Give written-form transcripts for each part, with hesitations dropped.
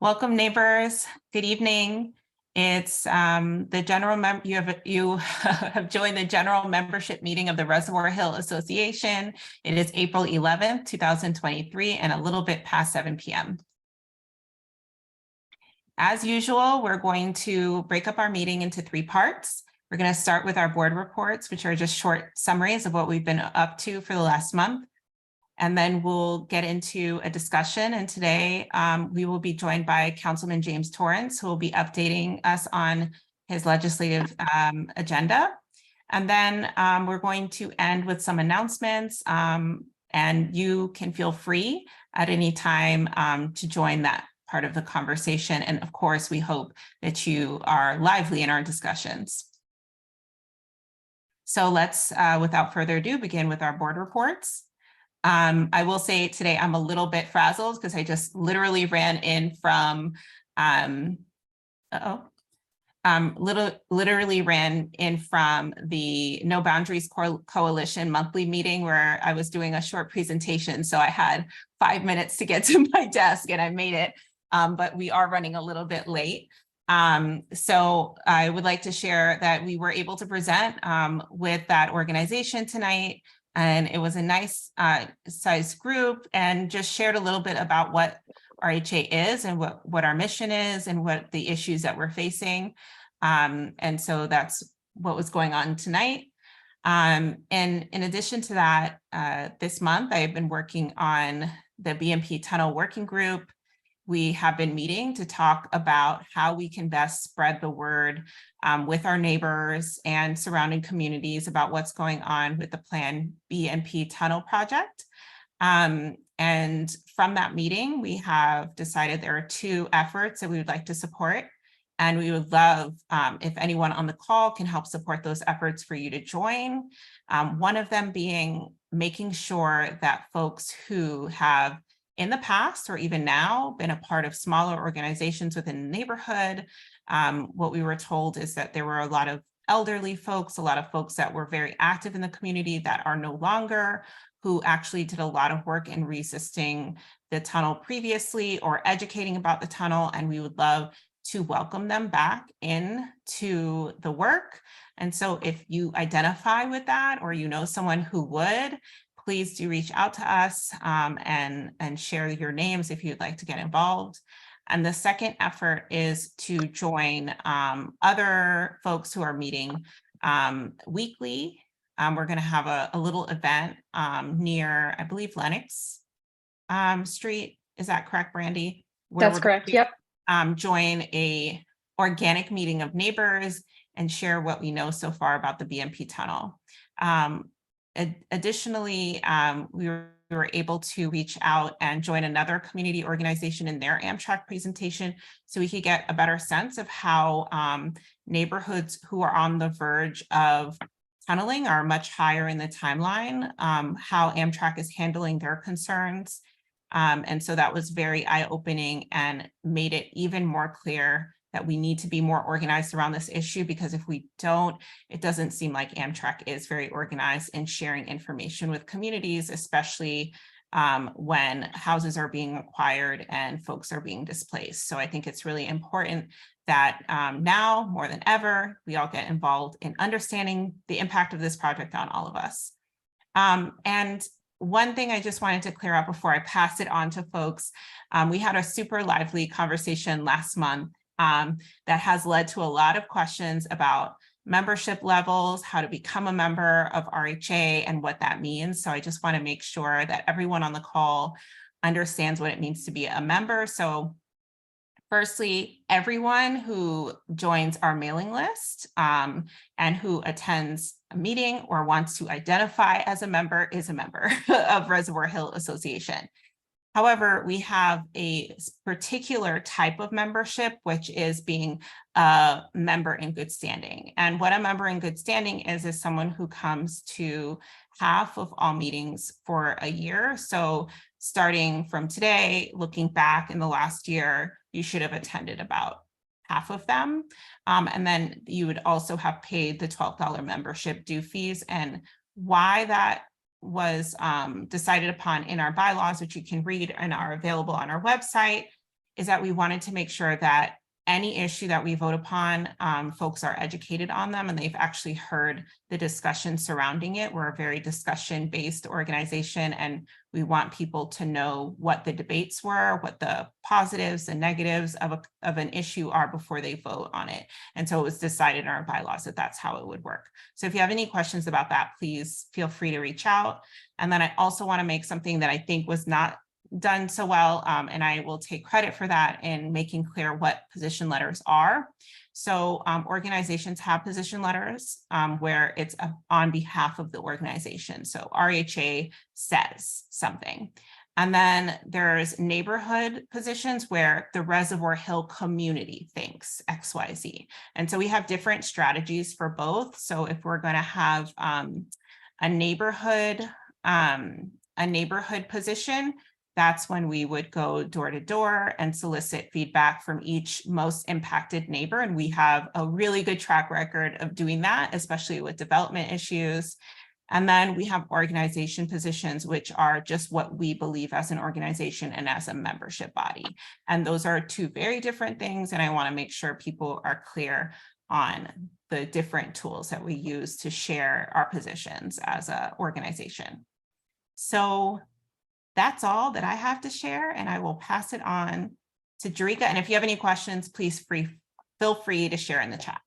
Welcome, neighbors. Good evening. It's the general you have joined the general membership meeting of the Reservoir Hill Association. It is April 11th, 2023, and a little bit past 7 p.m. As usual, we're going to break up our meeting into 3 parts. We're going to start with our board reports, which are just short summaries of what we've been up to for the last month. And then we'll get into a discussion. And today we will be joined by Councilman James Torrance, who will be updating us on his legislative agenda. And then we're going to end with some announcements. And you can feel free at any time to join that part of the conversation. And of course, we hope that you are lively in our discussions. So let's, without further ado, begin with our board reports. I will say today I'm a little bit frazzled because I just literally ran in from literally ran in from the No Boundaries Coalition monthly meeting where I was doing a short presentation. So I had 5 minutes to get to my desk and I made it, but we are running a little bit late. So I would like to share that we were able to present with that organization tonight. And it was a nice sized group and just shared a little bit about what RHA is and what our mission is and what the issues that we're facing. And so that's what was going on tonight. And in addition to that, this month, I've been working on the BMP Tunnel Working Group. We have been meeting to talk about how we can best spread the word with our neighbors and surrounding communities about what's going on with the planned BMP Tunnel project. And from that meeting, we have decided there are 2 efforts that we would like to support. And we would love if anyone on the call can help support those efforts for you to join. One of them being making sure that folks who have in the past or even now been a part of smaller organizations within the neighborhood. What we were told is that there were a lot of elderly folks, a lot of folks that were very active in the community that are no longer, who actually did a lot of work in resisting the tunnel previously or educating about the tunnel. And we would love to welcome them back into the work. And so if you identify with that or you know someone who would, please do reach out to us and share your names if you'd like to get involved. And the second effort is to join other folks who are meeting weekly. We're going to have a little event near, I believe, Lenox Street. Is that correct, Brandy? That's correct. Yep. Join a organic meeting of neighbors and share what we know so far about the BMP tunnel. Additionally, we were able to reach out and join another community organization in their Amtrak presentation so we could get a better sense of how neighborhoods who are on the verge of tunneling are much higher in the timeline, how Amtrak is handling their concerns. And so that was very eye-opening and made it even more clear that we need to be more organized around this issue, because if we don't, it doesn't seem like Amtrak is very organized in sharing information with communities, especially when houses are being acquired and folks are being displaced. So I think it's really important that now more than ever, we all get involved in understanding the impact of this project on all of us. And one thing I just wanted to clear up before I pass it on to folks, we had a super lively conversation last month that has led to a lot of questions about membership levels, how to become a member of RHA and what that means. So I just want to make sure that everyone on the call understands what it means to be a member. So firstly, everyone who joins our mailing list and who attends a meeting or wants to identify as a member is a member of Reservoir Hill Association. However, we have a particular type of membership, which is being a member in good standing. And what a member in good standing is someone who comes to half of all meetings for a year. So starting from today, looking back in the last year, you should have attended about half of them. And then you would also have paid the $12 membership due fees. And why that was decided upon in our bylaws, which you can read and are available on our website, is that we wanted to make sure that any issue that we vote upon, folks are educated on them and they've actually heard the discussion surrounding it. We're a very discussion-based organization, and we want people to know what the debates were, what the positives and negatives of an issue are before they vote on it. And so it was decided in our bylaws that that's how it would work. So if you have any questions about that, please feel free to reach out. And then I also want to make something that I think was not done so well, and I will take credit for that in making clear what position letters are. So organizations have position letters where it's on behalf of the organization. So RHA says something. And then there's neighborhood positions where the Reservoir Hill community thinks XYZ. And so we have different strategies for both. So if we're going to have a neighborhood position, that's when we would go door to door and solicit feedback from each most impacted neighbor. And we have a really good track record of doing that, especially with development issues. And then we have organization positions, which are just what we believe as an organization and as a membership body. And those are two very different things. And I want to make sure people are clear on the different tools that we use to share our positions as an organization. So that's all that I have to share, and I will pass it on to Jerika. And if you have any questions, please feel free to share in the chat.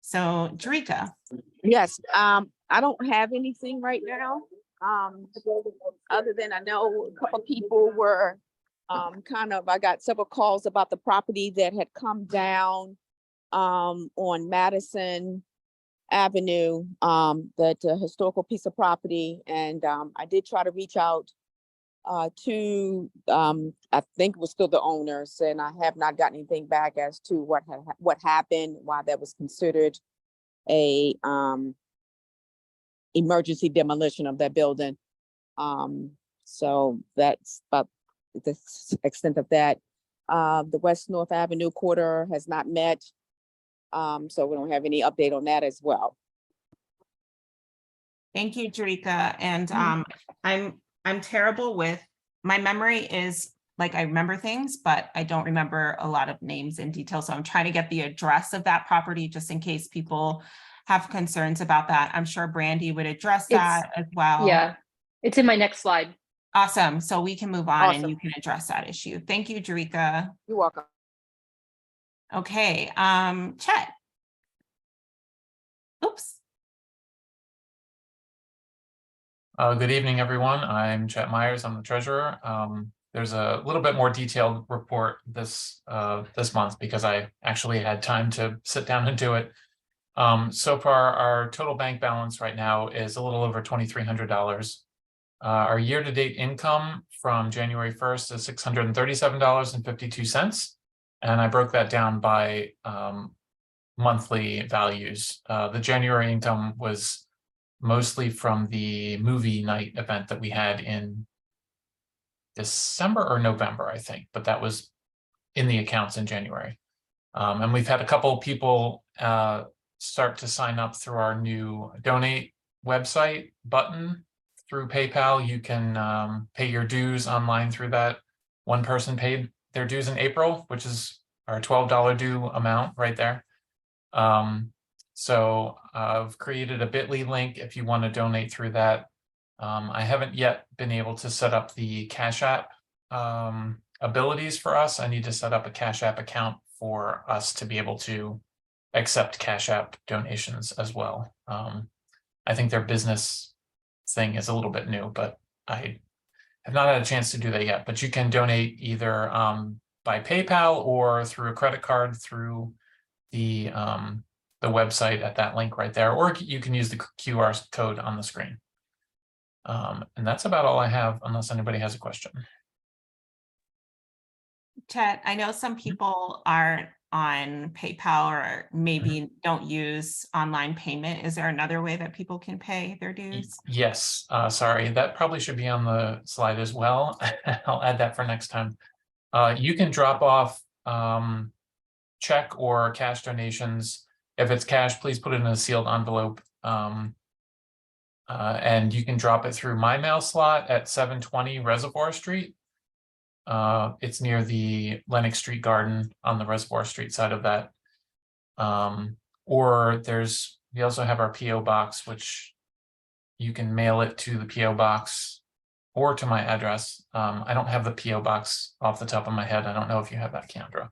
So Jerika. Yes, I don't have anything right now. Other than I know a couple of people were I got several calls about the property that had come down on Madison Avenue, that historical piece of property. And I did try to reach out to, I think it was still the owners, and I have not gotten anything back as to what happened, why that was considered a emergency demolition of that building. So that's about the extent of that. The West North Avenue quarter has not met. So we don't have any update on that as well. Thank you, Jerika. And I'm terrible with, my memory is like, I remember things, but I don't remember a lot of names in detail. So I'm trying to get the address of that property just in case people have concerns about that. I'm sure Brandy would address that as well. Yeah, it's in my next slide. Awesome. So we can move on. Awesome. And you can address that issue. Thank you, Jerika. You're welcome. Okay, Chet. Oops. Good evening, everyone. I'm Chet Myers. I'm the treasurer. There's a little bit more detailed report this month because I actually had time to sit down and do it. So far, our total bank balance right now is a little over $2,300. Our year-to-date income from January 1st is $637.52. And I broke that down by monthly values. The January income was mostly from the movie night event that we had in December or November, I think, but that was in the accounts in January. And we've had a couple of people start to sign up through our new donate website button through PayPal. You can pay your dues online through that. One person paid their dues in April, which is our $12 due amount right there. So I've created a bit.ly link if you want to donate through that. I haven't yet been able to set up the Cash App abilities for us. I need to set up a Cash App account for us to be able to accept Cash App donations as well. I think their business thing is a little bit new, but I have not had a chance to do that yet. But you can donate either by PayPal or through a credit card through the website at that link right there, or you can use the QR code on the screen. And that's about all I have, unless anybody has a question. Chet, I know some people aren't on PayPal or maybe don't use online payment. Is there another way that people can pay their dues? Yes, sorry, that probably should be on the slide as well. I'll add that for next time. You can drop off check or cash donations. If it's cash, please put it in a sealed envelope. And you can drop it through my mail slot at 720 Reservoir Street. It's near the Lenox Street Garden on the Reservoir Street side of that. Or we also have our PO box, which you can mail it to the PO box or to my address. I don't have the PO box off the top of my head. I don't know if you have that, Kendra.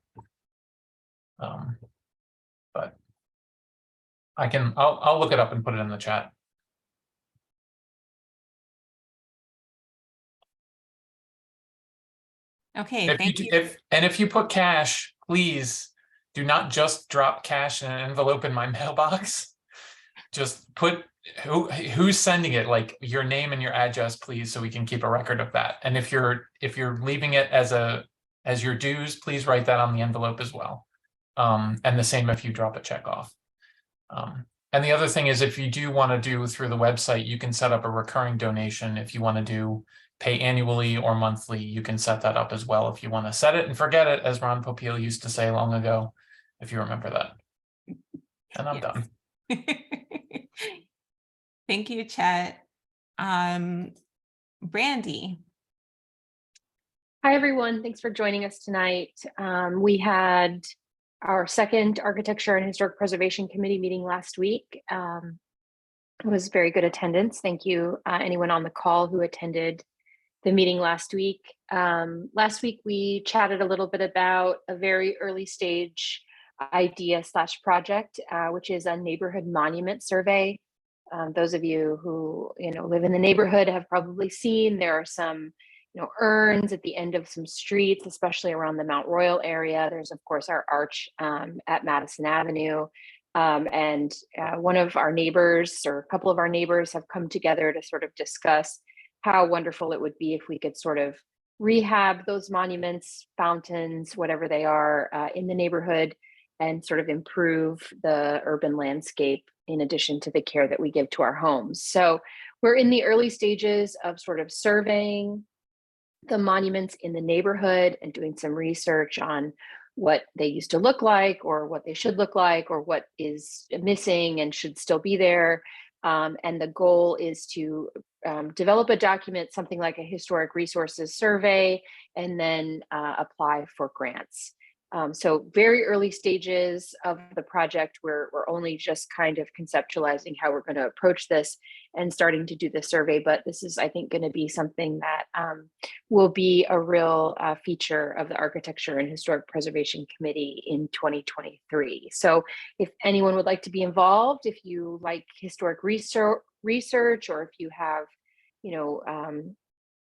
But I'll look it up and put it in the chat. Okay, thank you. If you put cash, please do not just drop cash in an envelope in my mailbox. Just put who's sending it, like your name and your address, please, so we can keep a record of that. And if you're leaving it as your dues, please write that on the envelope as well. And the same if you drop a check off. And the other thing is, if you do want to do through the website, you can set up a recurring donation. If you want to do pay annually or monthly, you can set that up as well if you want to set it and forget it, as Ron Popeil used to say long ago, if you remember that. And I'm done. Thank you, Chet. Brandy. Hi, everyone. Thanks for joining us tonight. We had our second Architecture and Historic Preservation Committee meeting last week. It was very good attendance. Thank you, anyone on the call who attended the meeting last week. Last week, we chatted a little bit about a very early stage idea/project, which is a neighborhood monument survey. Those of you who live in the neighborhood have probably seen there are some urns at the end of some streets, especially around the Mount Royal area. There's of course our arch at Madison Avenue. And one of our neighbors, or a couple of our neighbors, have come together to sort of discuss how wonderful it would be if we could sort of rehab those monuments, fountains, whatever they are, in the neighborhood, and sort of improve the urban landscape in addition to the care that we give to our homes. So we're in the early stages of sort of surveying the monuments in the neighborhood and doing some research on what they used to look like, or what they should look like, or what is missing and should still be there. And the goal is to develop a document, something like a historic resources survey, and then apply for grants. So very early stages of the project. We're only just kind of conceptualizing how we're going to approach this and starting to do the survey. But this is, I think, going to be something that will be a real feature of the Architecture and Historic Preservation Committee in 2023. So if anyone would like to be involved, if you like historic research, or if you have,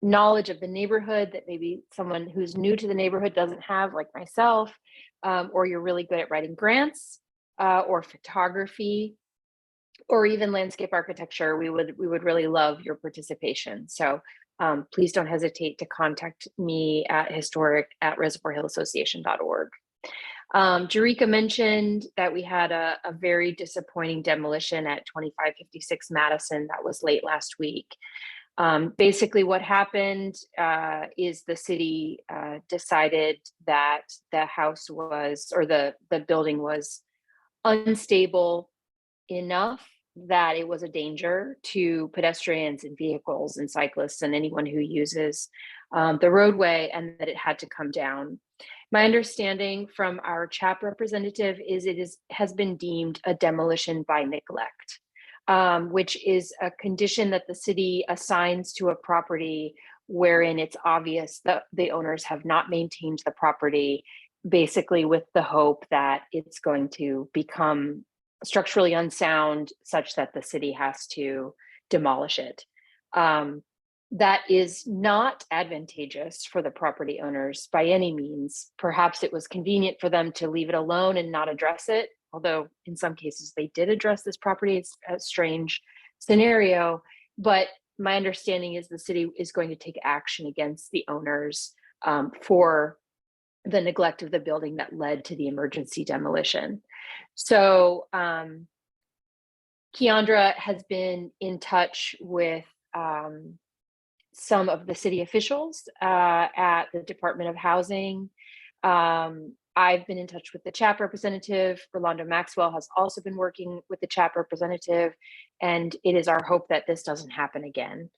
knowledge of the neighborhood that maybe someone who's new to the neighborhood doesn't have, like myself, or you're really good at writing grants, or photography, or even landscape architecture, we would really love your participation. So please don't hesitate to contact me at historic@reservoirhillassociation.org. Jerika mentioned that we had a very disappointing demolition at 2556 Madison that was late last week. Basically what happened is the city decided that the house was, or the building was unstable enough that it was a danger to pedestrians and vehicles and cyclists and anyone who uses the roadway, and that it had to come down. My understanding from our CHAP representative is it has been deemed a demolition by neglect. Which is a condition that the city assigns to a property wherein it's obvious that the owners have not maintained the property, basically with the hope that it's going to become structurally unsound such that the city has to demolish it. That is not advantageous for the property owners by any means. Perhaps it was convenient for them to leave it alone and not address it, although in some cases they did address this property. It's a strange scenario, but my understanding is the city is going to take action against the owners for the neglect of the building that led to the emergency demolition. So Keandra has been in touch with some of the city officials at the Department of Housing. I've been in touch with the CHAP representative. Rolando Maxwell has also been working with the CHAP representative, and it is our hope that this doesn't happen again.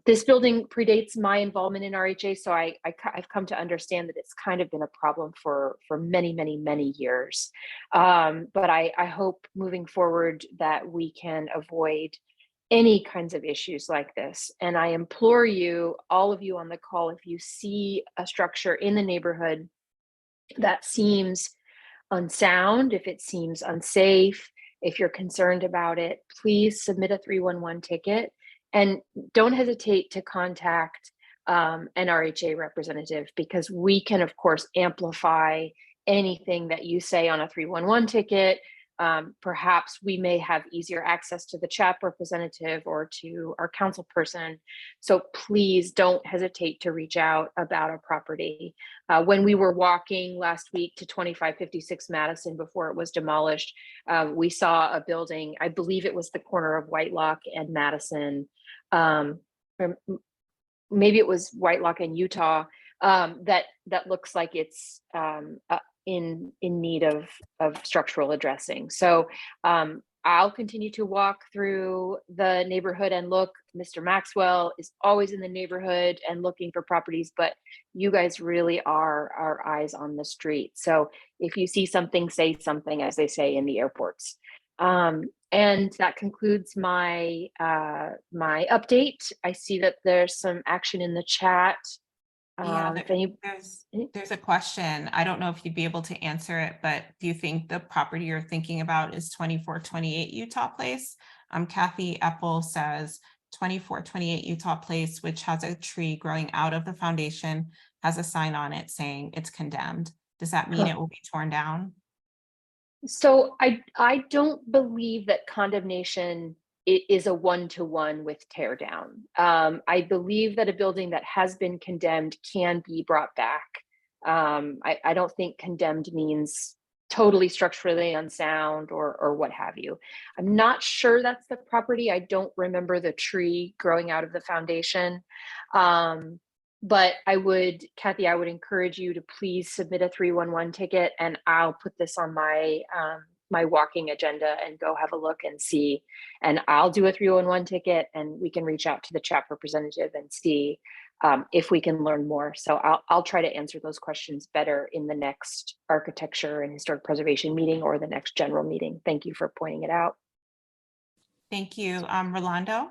This building predates my involvement in RHA, so I've come to understand that it's kind of been a problem for many, many, many years. But I hope moving forward that we can avoid any kinds of issues like this. And I implore you, all of you on the call, if you see a structure in the neighborhood that seems unsound, if it seems unsafe, if you're concerned about it, please submit a 311 ticket, and don't hesitate to contact an RHA representative, because we can, of course, amplify anything that you say on a 311 ticket. Perhaps we may have easier access to the CHAP representative or to our council person. So please don't hesitate to reach out about a property. When we were walking last week to 2556 Madison before it was demolished, we saw a building, I believe it was the corner of Whitelock and Madison. Maybe it was Whitelock and Utah, that looks like it's in need of structural addressing. So I'll continue to walk through the neighborhood and look. Mr. Maxwell is always in the neighborhood and looking for properties, but you guys really are our eyes on the street. So if you see something, say something, as they say in the airports. And that concludes my my update. I see that there's some action in the chat. Yeah, there's a question. I don't know if you'd be able to answer it, but do you think the property you're thinking about is 2428 Utah Place? Kathy Epple says 2428 Utah Place, which has a tree growing out of the foundation, has a sign on it saying it's condemned. Does that mean it will be torn down? So I don't believe that condemnation is a one-to-one with tear down. I believe that a building that has been condemned can be brought back. I don't think condemned means totally structurally unsound or what have you. I'm not sure that's the property. I don't remember the tree growing out of the foundation. But Kathy, I would encourage you to please submit a 311 ticket, and I'll put this on my my walking agenda and go have a look and see. And I'll do a 311 ticket, and we can reach out to the CHAP representative and see if we can learn more. So I'll try to answer those questions better in the next architecture and historic preservation meeting or the next general meeting. Thank you for pointing it out. Thank you. Rolando?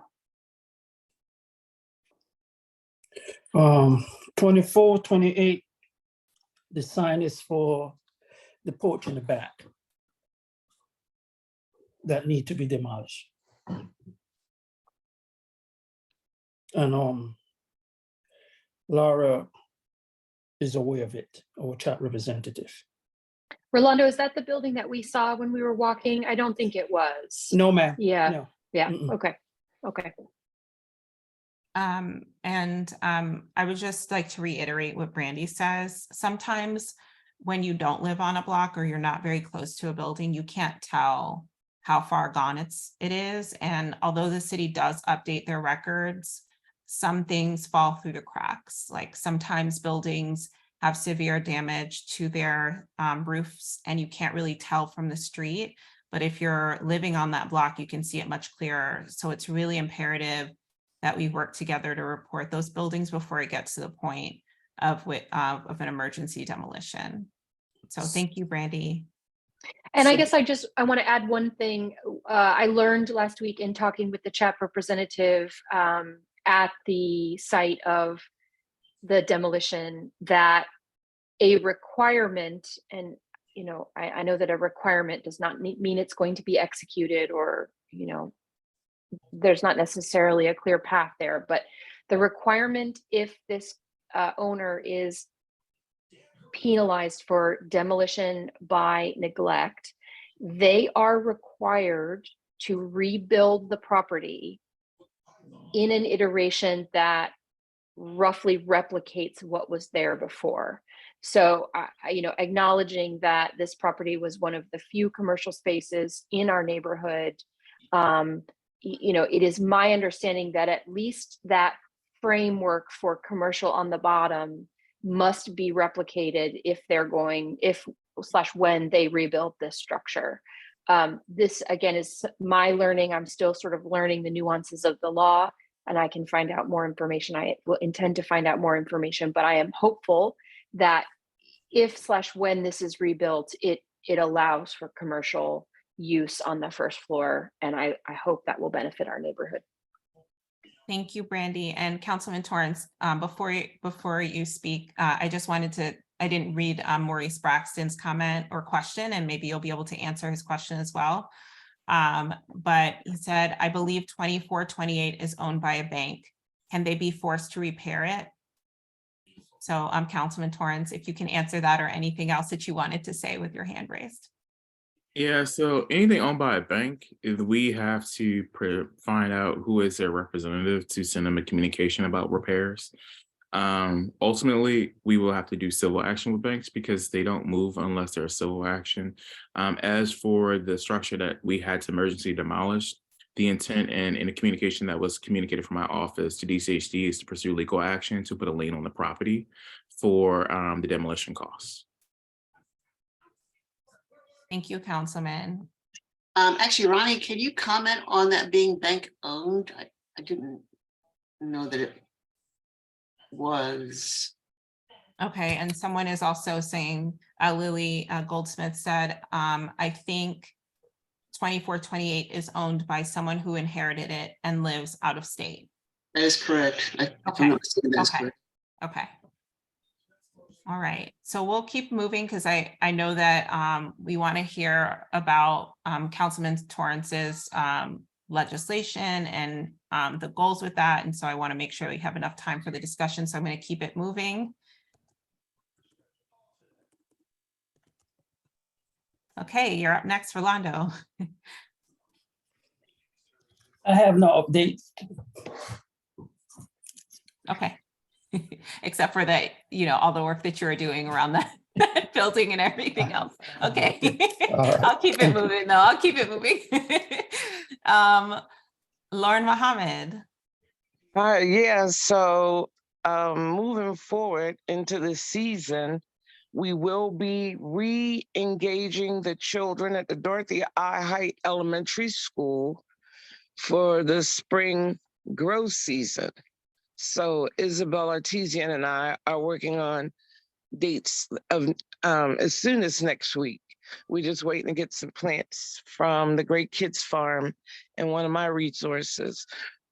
2428, the sign is for the porch in the back that need to be demolished. And Laura is aware of it, our chat representative. Rolando, is that the building that we saw when we were walking? I don't think it was. No, ma'am. Yeah. No. Yeah. Mm-mm. Okay. Okay. I would just like to reiterate what Brandy says. Sometimes when you don't live on a block or you're not very close to a building, you can't tell how far gone it is. And although the city does update their records, some things fall through the cracks. Like sometimes buildings have severe damage to their roofs and you can't really tell from the street. But if you're living on that block, you can see it much clearer. So it's really imperative that we work together to report those buildings before it gets to the point of an emergency demolition. So thank you, Brandy. And I guess I want to add one thing. I learned last week in talking with the CHAP representative at the site of the demolition that a requirement, and I know that a requirement does not mean it's going to be executed, or there's not necessarily a clear path there, but the requirement, if this owner is penalized for demolition by neglect, they are required to rebuild the property in an iteration that roughly replicates what was there before. So, acknowledging that this property was one of the few commercial spaces in our neighborhood, it is my understanding that at least that framework for commercial on the bottom must be replicated when they rebuild this structure. This again is my learning. I'm still sort of learning the nuances of the law. and I can find out more information. I will intend to find out more information, but I am hopeful that if/when this is rebuilt, it allows for commercial use on the first floor, and I hope that will benefit our neighborhood. Thank you, Brandy. And Councilman Torrance, before you speak, I just wanted to, I didn't read Maurice Braxton's comment or question, and maybe you'll be able to answer his question as well. But he said, I believe 2428 is owned by a bank. Can they be forced to repair it? So Councilman Torrance, if you can answer that or anything else that you wanted to say with your hand raised. Yeah, so anything owned by a bank, we have to find out who is their representative to send them a communication about repairs. Ultimately, we will have to do civil action with banks because they don't move unless there's civil action. As for the structure that we had to emergency demolish, the intent and in the communication that was communicated from my office to DCHD is to pursue legal action to put a lien on the property for the demolition costs. Thank you, Councilman. Actually, Ronnie, can you comment on that being bank owned? I didn't know that it was. Okay, and someone is also saying, Lily Goldsmith said, I think 2428 is owned by someone who inherited it and lives out of state. That is correct. Okay. That's Okay. correct. Okay. All right, so we'll keep moving because I know that we want to hear about Councilman Torrance's legislation and the goals with that. And so I want to make sure we have enough time for the discussion. So I'm going to keep it moving. Okay, you're up next, Rolando. I have no updates. Okay. Except for that, you know, all the work that you're doing around that building and everything else. Okay. All right. I'll keep it moving though. I'll keep it moving. Lauren Mohammed. Yeah, so moving forward into the season, we will be re-engaging the children at the Dorothy I. Height Elementary School for the spring grow season. So Isabel Artesian and I are working on dates of as soon as next week. We're just waiting to get some plants from the Great Kids Farm and one of my resources.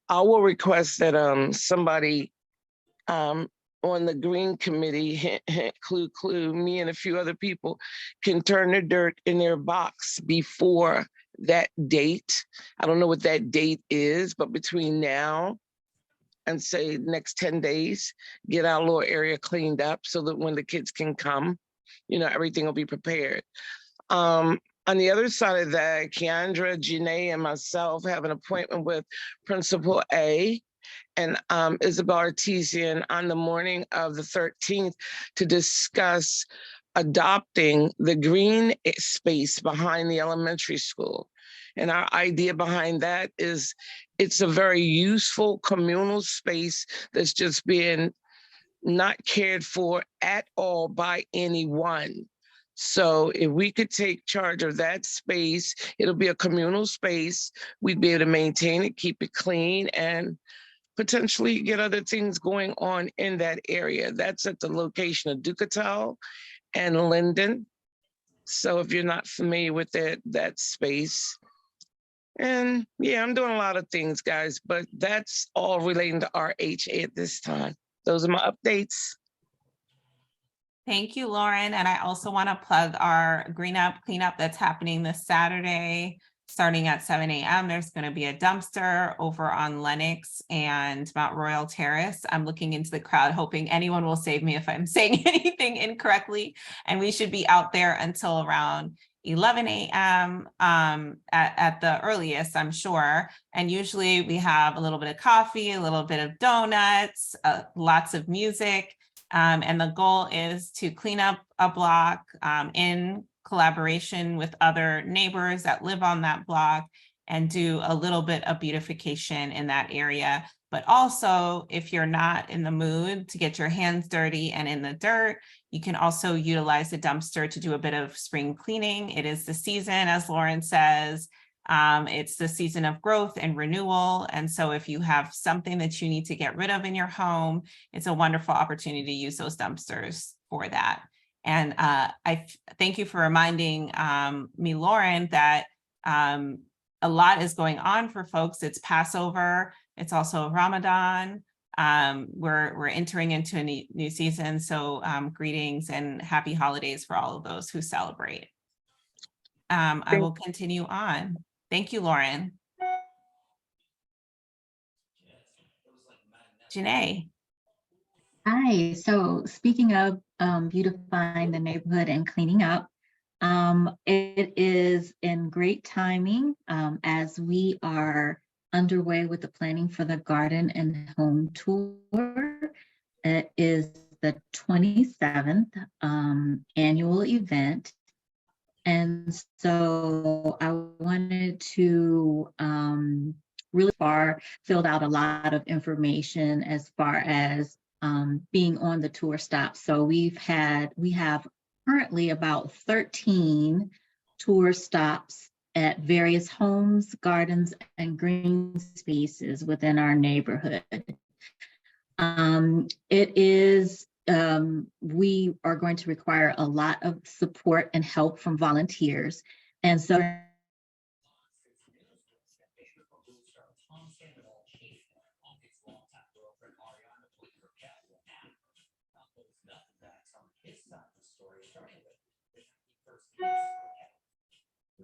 I will request that somebody on the Green Committee, hint, hint, clue, clue, me and a few other people can turn the dirt in their box before that date. I don't know what that date is, but between now and say next 10 days, get our little area cleaned up so that when the kids can come, you know, everything will be prepared. On the other side of that, Keandra, Janae, and myself have an appointment with Principal A and Isabel Artesian on the morning of the 13th to discuss adopting the green space behind the elementary school. And our idea behind that is it's a very useful communal space that's just being not cared for at all by anyone. So if we could take charge of that space, it'll be a communal space. We'd be able to maintain it, keep it clean, and potentially get other things going on in that area. That's at the location of Ducatal and Linden. So if you're not familiar with that space. And yeah, I'm doing a lot of things, guys, but that's all relating to RHA at this time. Those are my updates. Thank you, Lauren. And I also want to plug our Green Up Cleanup that's happening this Saturday, starting at 7 a.m. There's going to be a dumpster over on Lenox and Mount Royal Terrace. I'm looking into the crowd, hoping anyone will save me if I'm saying anything incorrectly. And we should be out there until around 11 a.m. At the earliest, I'm sure. And usually we have a little bit of coffee, a little bit of donuts, lots of music. And the goal is to clean up a block in collaboration with other neighbors that live on that block and do a little bit of beautification in that area. But also, if you're not in the mood to get your hands dirty and in the dirt, you can also utilize the dumpster to do a bit of spring cleaning. It is the season, as Lauren says. It's the season of growth and renewal. And so if you have something that you need to get rid of in your home, it's a wonderful opportunity to use those dumpsters for that. And I thank you for reminding me, Lauren, that a lot is going on for folks. It's Passover. It's also Ramadan. We're entering into a new season. So greetings and happy holidays for all of those who celebrate. I will continue on. Thank you, Lauren. Janae. Hi, so speaking of beautifying the neighborhood and cleaning up, it is in great timing as we are underway with the planning for the garden and home tour. It is the 27th annual event. And so I wanted to really filled out a lot of information as far as being on the tour stop. So we have currently about 13 tour stops at various homes, gardens, and green spaces within our neighborhood. We are going to require a lot of support and help from volunteers. And so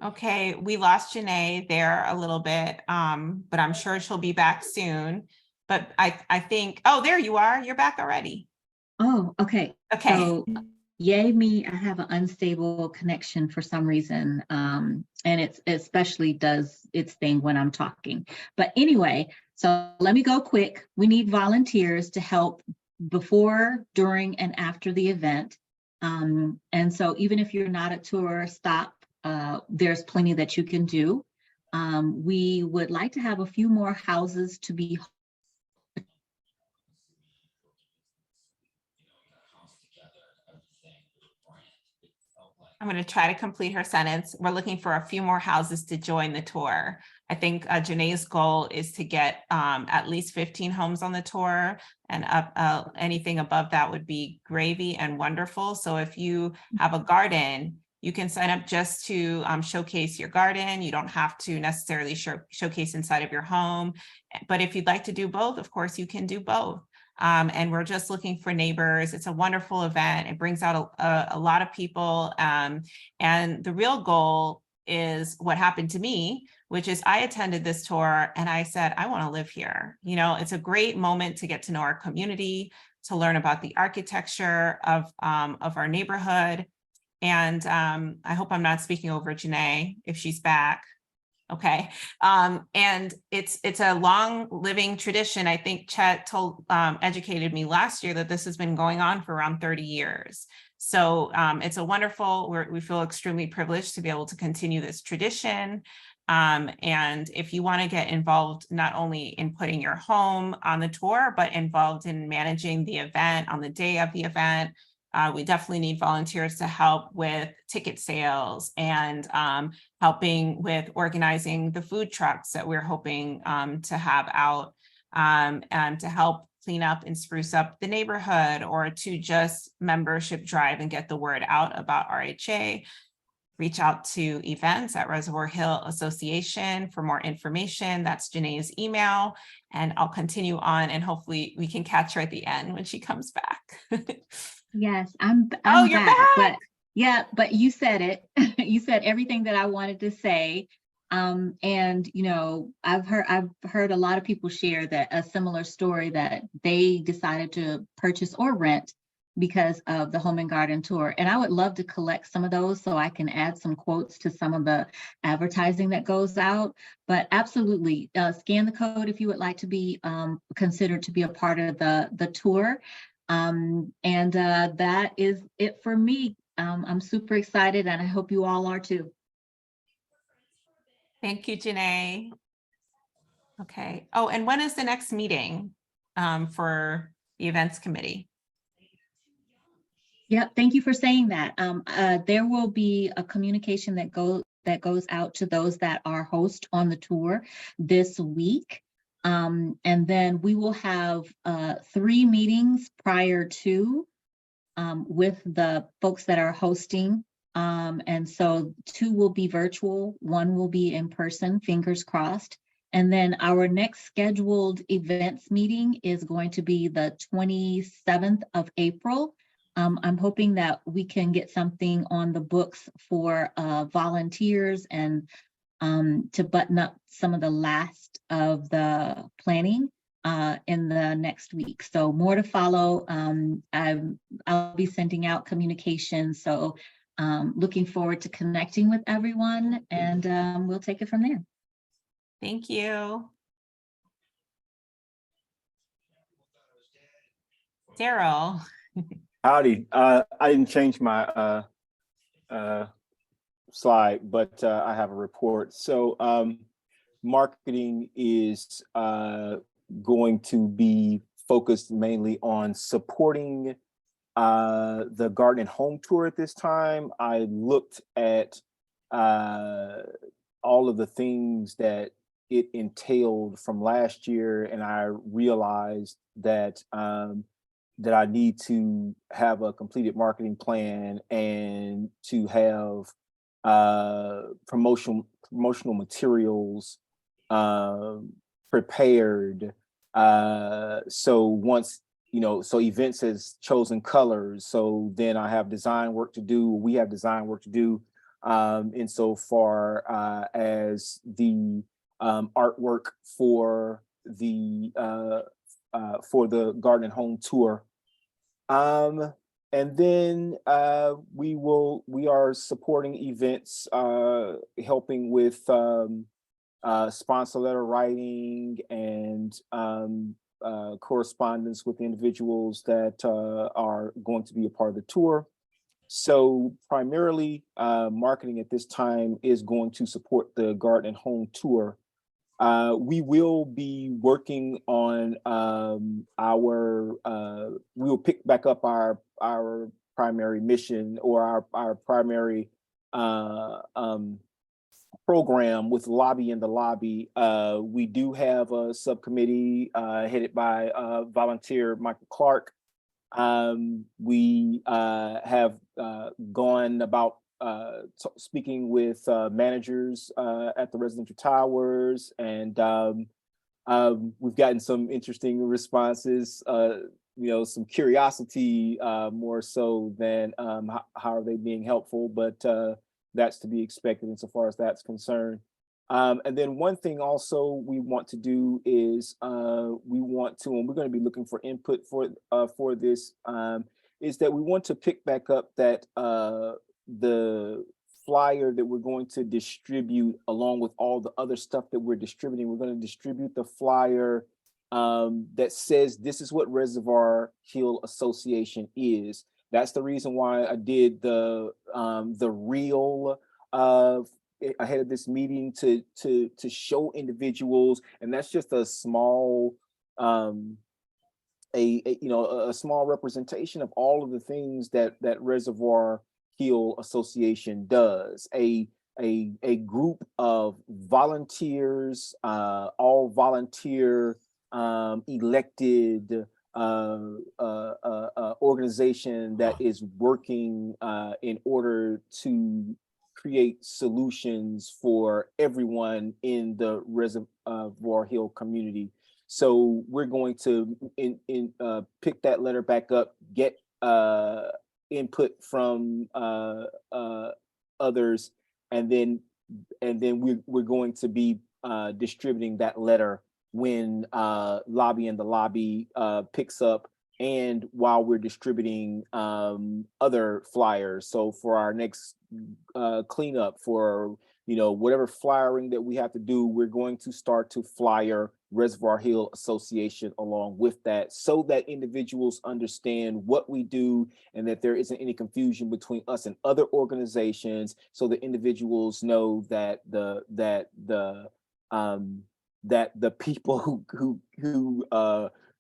Okay, we lost Janae there a little bit, but I'm sure she'll be back soon. But I think, oh, there you are. You're back already. oh, okay. Okay. So yay me, I have an unstable connection for some reason. And it especially does its thing when I'm talking. But anyway, so let me go quick. We need volunteers to help before, during, and after the event. And so even if you're not a tour stop, there's plenty that you can do. We would like to have a few more houses to be. I'm going to try to complete her sentence. We're looking for a few more houses to join the tour. I think Janae's goal is to get at least 15 homes on the tour, and anything above that would be gravy and wonderful. So if you have a garden, you can sign up just to showcase your garden. You don't have to necessarily showcase inside of your home. But if you'd like to do both, of course, you can do both. And we're just looking for neighbors. It's a wonderful event. It brings out a lot of people. And the real goal is what happened to me, which is I attended this tour and I said, I want to live here. You know, it's a great moment to get to know our community, to learn about the architecture of our neighborhood. And I hope I'm not speaking over Janae if she's back. Okay. And it's a long living tradition. I think Chet educated me last year that this has been going on for around 30 years. So it's a wonderful, we feel extremely privileged to be able to continue this tradition. And if you want to get involved, not only in putting your home on the tour, but involved in managing the event on the day of the event, we definitely need volunteers to help with ticket sales and helping with organizing the food trucks that we're hoping to have out, and to help clean up and spruce up the neighborhood, or to just membership drive and get the word out about RHA. Reach out to events at Reservoir Hill Association for more information. That's Janae's email, and I'll continue on and hopefully we can catch her at the end when she comes back. Yes, I'm you're back. back. But yeah, but you said it. You said everything that I wanted to say. And you know, I've heard a lot of people share that a similar story, that they decided to purchase or rent because of the Home and Garden Tour. And I would love to collect some of those so I can add some quotes to some of the advertising that goes out. But absolutely, scan the code if you would like to be considered to be a part of the tour. That is it for me. I'm super excited and I hope you all are too. Thank you, Janae. Okay. Oh, and when is the next meeting for the events committee? Yeah, thank you for saying that. There will be a communication that goes that goes out to those that are host on the tour this week. And then we will have 3 meetings prior to with the folks that are hosting. And so 2 will be virtual, 1 will be in person, fingers crossed. And then our next scheduled events meeting is going to be the 27th of April. I'm hoping that we can get something on the books for volunteers and to button up some of the last of the planning in the next week. So more to follow. I'll be sending out communication. So looking forward to connecting with everyone, and we'll take it from there. Thank you. Daryl. Howdy. I didn't change my slide, but I have a report. So marketing is going to be focused mainly on supporting the garden and home tour at this time. I looked at all of the things that it entailed from last year, and I realized that that I need to have a completed marketing plan and to have promotional materials prepared. So once, so events has chosen colors, so then I have design work to do. We have design work to do insofar as the artwork for the garden and home tour. And then we are supporting events, helping with sponsor letter writing and correspondence with individuals that are going to be a part of the tour. So primarily marketing at this time is going to support the garden and home tour. We will be working on we will pick back up our primary mission or our primary program with Lobby in the Lobby. We do have a subcommittee headed by volunteer Michael Clark. We have gone about speaking with managers at the residential towers, and we've gotten some interesting responses, some curiosity more so than how are they being helpful, but that's to be expected insofar as that's concerned. And then one thing also we want to do is we want to, and we're going to be looking for input for this, is that we want to pick back up that the flyer that we're going to distribute along with all the other stuff that we're distributing. We're going to distribute the flyer that says this is what Reservoir Hill Association is. That's the reason why I did the reel ahead of this meeting to show individuals, and that's just a small a small representation of all of the things that Reservoir Hill Association does. A group of volunteers, all volunteer elected organization that is working in order to create solutions for everyone in the Reservoir Hill community. So we're going to pick that letter back up, get input from others, and then we're going to be distributing that letter when Lobby in the Lobby picks up, and while we're distributing other flyers. So for our next cleanup, for whatever flyering that we have to do, we're going to start to flyer Reservoir Hill Association along with that, so that individuals understand what we do and that there isn't any confusion between us and other organizations, so that individuals know that the people who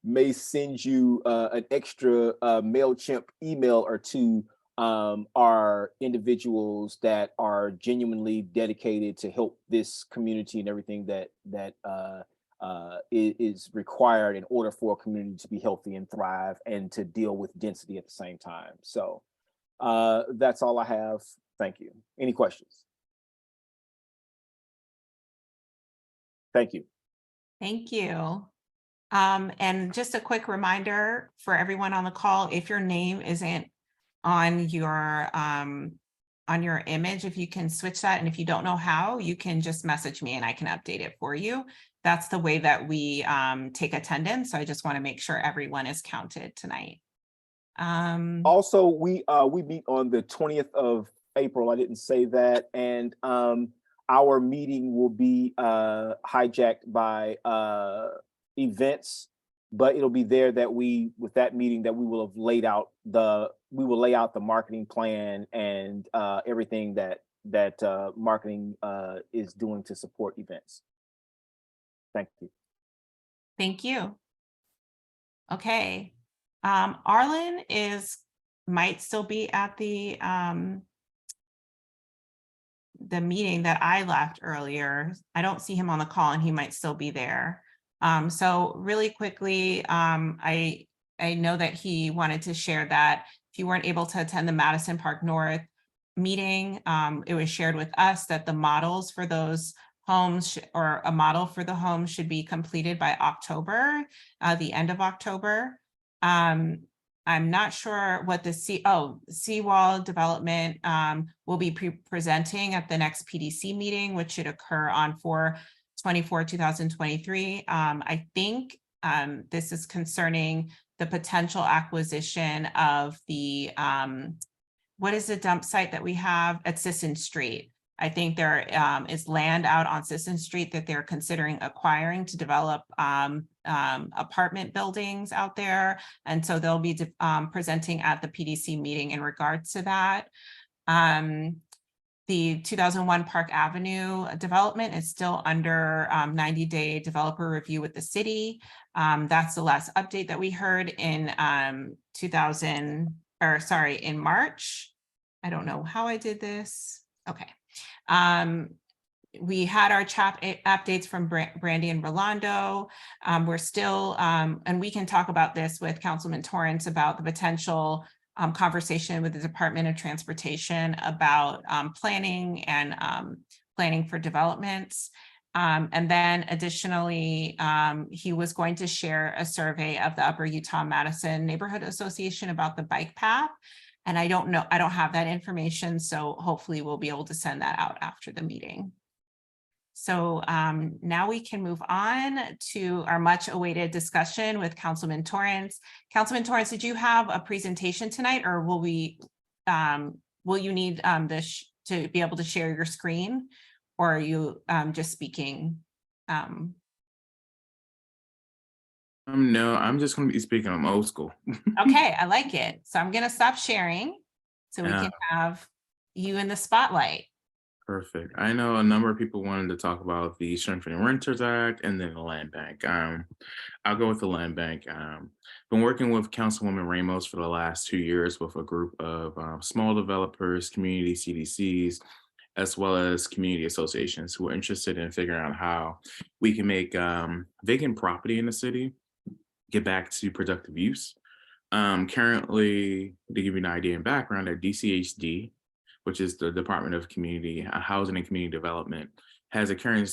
may send you an extra MailChimp email or two are individuals that are genuinely dedicated to help this community and everything that is required in order for a community to be healthy and thrive and to deal with density at the same time. So that's all I have. Thank you. Any questions? Thank you. Thank you. And just a quick reminder for everyone on the call, if your name isn't on your image, if you can switch that, and if you don't know how, you can just message me and I can update it for you. That's the way that we take attendance. So I just want to make sure everyone is counted tonight. Also, we meet on the 20th of April. I didn't say that, and our meeting will be hijacked by events, but it'll be there that with that meeting that we will have laid out we will lay out the marketing plan and everything that marketing is doing to support events. Thank you. Thank you. Okay. Arlen might still be at the meeting that I left earlier. I don't see him on the call and he might still be there. So really quickly, I know that he wanted to share that if you weren't able to attend the Madison Park North meeting, it was shared with us that the models for those homes or a model for the home should be completed by October, the end of October. I'm not sure what the seawall development will be presenting at the next PDC meeting, which should occur on 4/24/2023. I think this is concerning the potential acquisition of the, what is the dump site that we have at Sisson Street? I think there is land out on Sisson Street that they're considering acquiring to develop apartment buildings out there. And so they'll be presenting at the PDC meeting in regards to that. The 2001 Park Avenue development is still under 90-day developer review with the city. That's the last update that we heard in in March. I don't know how I did this. Okay. We had our chat updates from Brandy and Rolando. We're still, and we can talk about this with Councilman Torrance about the potential conversation with the Department of Transportation about planning and planning for developments. And then additionally, he was going to share a survey of the Upper Utah Madison Neighborhood Association about the bike path. And I don't know, I don't have that information. So hopefully we'll be able to send that out after the meeting. So now we can move on to our much awaited discussion with Councilman Torrance. Councilman Torrance, did you have a presentation tonight, or will you need this to be able to share your screen, or are you just speaking? No, I'm just going to be speaking. I'm old school. Okay, I like it. So I'm going to stop sharing so we can have you in the spotlight. Perfect. I know a number of people wanted to talk about the Strengthening Renters Act and then the land bank. I'll go with the land bank. Been working with Councilwoman Ramos for the last 2 years with a group of small developers, community CDCs, as well as community associations who are interested in figuring out how we can make vacant property in the city get back to productive use. Currently, to give you an idea and background, at DCHD, which is the Department of Community Housing and Community Development, has a current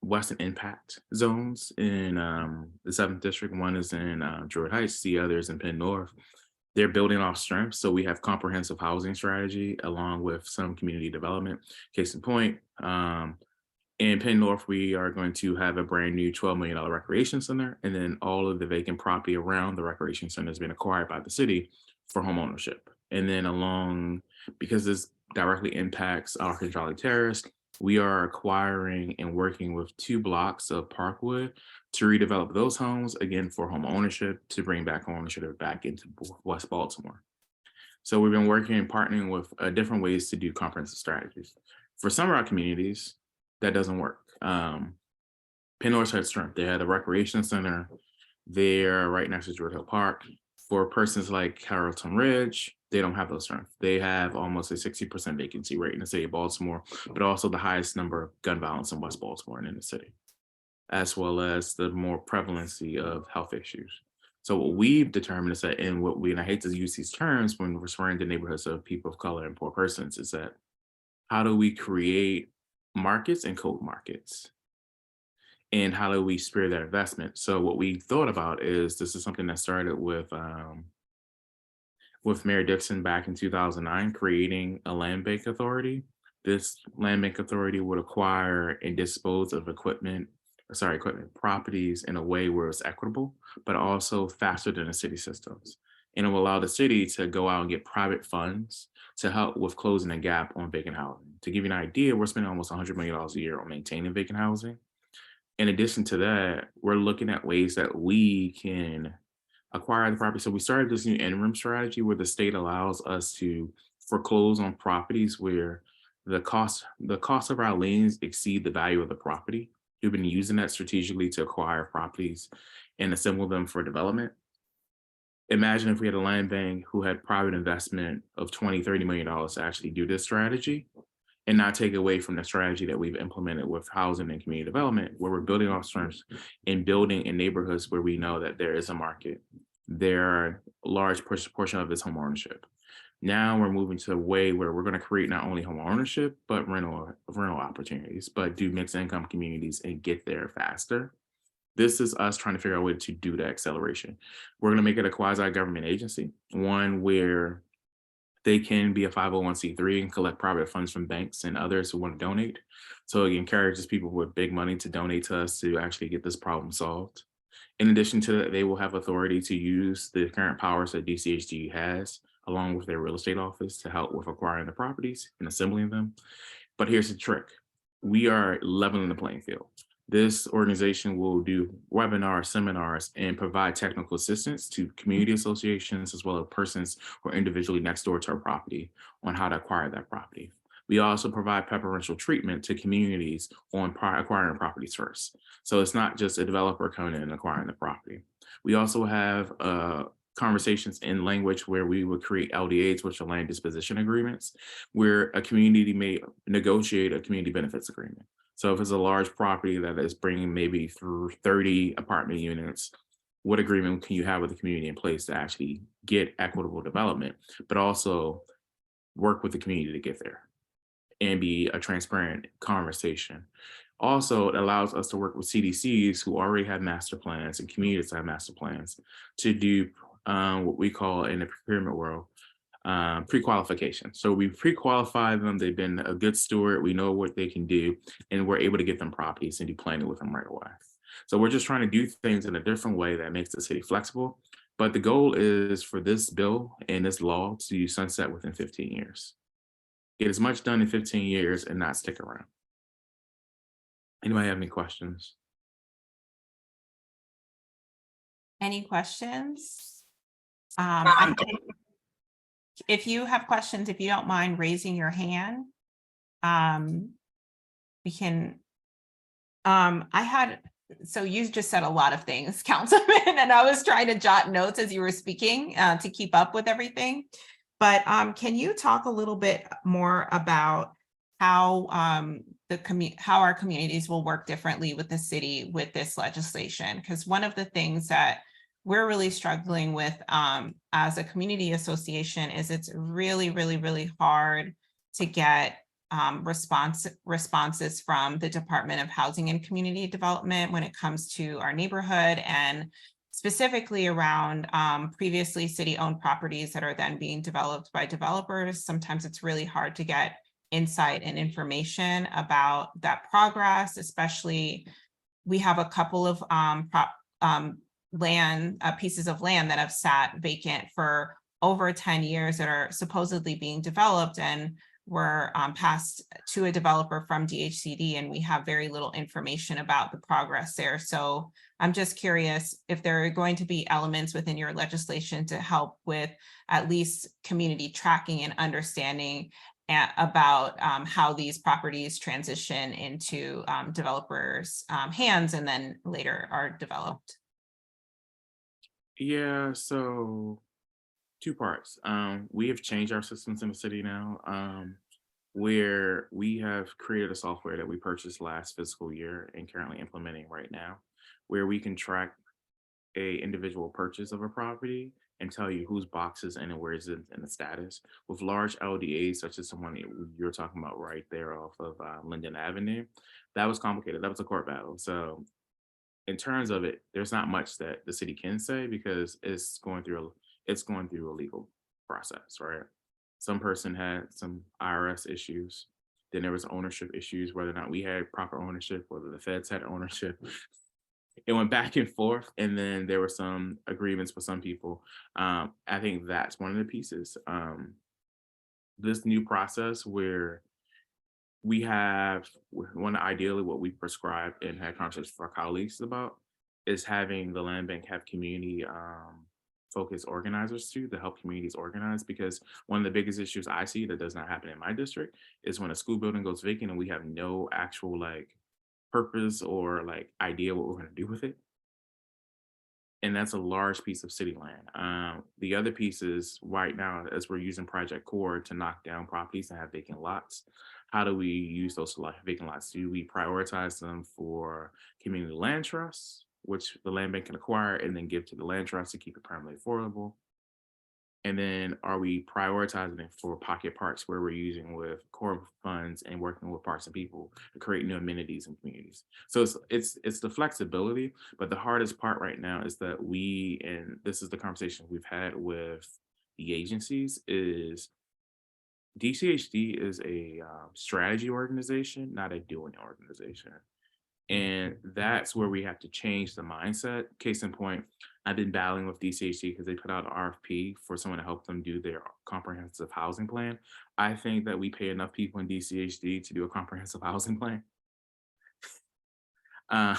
Western impact zones in the 7th District. One is in Druid Heights, the other is in Penn North. They're building off strength. So we have comprehensive housing strategy along with some community development. Case in point, in Penn North, we are going to have a brand new $12 million recreation center, and then all of the vacant property around the recreation center has been acquired by the city for home ownership. And then because this directly impacts Arkansas Charlie Terrace, we are acquiring and working with 2 blocks of Parkwood to redevelop those homes, again, for home ownership, to bring back home ownership back into West Baltimore. So we've been working and partnering with different ways to do comprehensive strategies. For some of our communities, that doesn't work. Penn North had strength. They had a recreation center there right next to Reservoir Hill Park. For persons like Carrollton Ridge, they don't have those terms. They have almost a 60% vacancy rate in the city of Baltimore, but also the highest number of gun violence in West Baltimore and in the city, as well as the more prevalency of health issues. So what we've determined is that, and I hate to use these terms when referring to neighborhoods of people of color and poor persons, is that how do we create markets and code markets? And how do we spur that investment? So what we thought about is, this is something that started with Mayor Dixon back in 2009, creating a land bank authority. This land bank authority would acquire and dispose of equipment properties in a way where it's equitable, but also faster than the city systems. And it will allow the city to go out and get private funds to help with closing the gap on vacant housing. To give you an idea, we're spending almost $100 million a year on maintaining vacant housing. In addition to that, we're looking at ways that we can acquire the property. So we started this new interim strategy where the state allows us to foreclose on properties where the cost of our liens exceed the value of the property. We've been using that strategically to acquire properties and assemble them for development. Imagine if we had a land bank who had private investment of $20, $30 million to actually do this strategy, and not take away from the strategy that we've implemented with housing and community development, where we're building off strengths and building in neighborhoods where we know that there is a market. There are a large portion of this home ownership. Now we're moving to a way where we're going to create not only home ownership, but rental opportunities, but do mixed income communities and get there faster. This is us trying to figure out a way to do that acceleration. We're going to make it a quasi-government agency, one where they can be a 501c3 and collect private funds from banks and others who want to donate. So it encourages people with big money to donate to us to actually get this problem solved. In addition to that, they will have authority to use the current powers that DCHG has, along with their real estate office, to help with acquiring the properties and assembling them. But here's the trick. We are leveling the playing field. This organization will do webinars, seminars, and provide technical assistance to community associations, as well as persons who are individually next door to our property on how to acquire that property. We also provide preferential treatment to communities on acquiring properties first. So it's not just a developer coming in and acquiring the property. We also have conversations in language where we would create LDAs, which are land disposition agreements, where a community may negotiate a community benefits agreement. So if it's a large property that is bringing maybe through 30 apartment units, what agreement can you have with the community in place to actually get equitable development, but also work with the community to get there and be a transparent conversation? Also, it allows us to work with CDCs who already have master plans and communities that have master plans to do what we call in the procurement world, pre-qualification. So we pre-qualify them. They've been a good steward. We know what they can do, and we're able to get them properties and do planning with them right away. So we're just trying to do things in a different way that makes the city flexible. But the goal is for this bill and this law to sunset within 15 years. Get as much done in 15 years and not stick around. Anybody have any questions? Any questions? If you have questions, if you don't mind raising your hand, we can, so you just said a lot of things, Councilman, and I was trying to jot notes as you were speaking to keep up with everything. But can you talk a little bit more about how how our communities will work differently with the city with this legislation? Because one of the things that we're really struggling with as a community association is it's really, really, really hard to get responses from the Department of Housing and Community Development when it comes to our neighborhood, and specifically around previously city-owned properties that are then being developed by developers. Sometimes it's really hard to get insight and information about that progress, especially we have a couple of pieces of land that have sat vacant for over 10 years that are supposedly being developed and were passed to a developer from DHCD, and we have very little information about the progress there. So I'm just curious if there are going to be elements within your legislation to help with at least community tracking and understanding about how these properties transition into developers' hands and then later are developed. Yeah, so two parts. We have changed our systems in the city now, where we have created a software that we purchased last fiscal year and currently implementing right now, where we can track a individual purchase of a property and tell you whose box is in and where is it in the status. With large LDAs, such as the one that you're talking about right there off of Linden Avenue, that was complicated. That was a court battle. So in terms of it, there's not much that the city can say because it's going through a legal process, right? Some person had some IRS issues. Then there was ownership issues, whether or not we had proper ownership, whether the feds had ownership. It went back and forth, and then there were some agreements with some people. I think that's one of the pieces. This new process where we have one ideally what we prescribe and had conversations with our colleagues about is having the land bank have community focused organizers to help communities organize, because one of the biggest issues I see that does not happen in my district is when a school building goes vacant and we have no actual like purpose or like idea what we're going to do with it. And that's a large piece of city land. The other piece is right now, as we're using Project Core to knock down properties and have vacant lots, how do we use those vacant lots? Do we prioritize them for community land trusts, which the land bank can acquire and then give to the land trust to keep it permanently affordable? And then are we prioritizing it for pocket parks where we're using with core funds and working with parks and people to create new amenities in communities? So it's the flexibility, but the hardest part right now is that and this is the conversation we've had with the agencies, is DCHD is a strategy organization, not a doing organization. And that's where we have to change the mindset. Case in point, I've been battling with DCHD because they put out an RFP for someone to help them do their comprehensive housing plan. I think that we pay enough people in DCHD to do a comprehensive housing plan. Uh,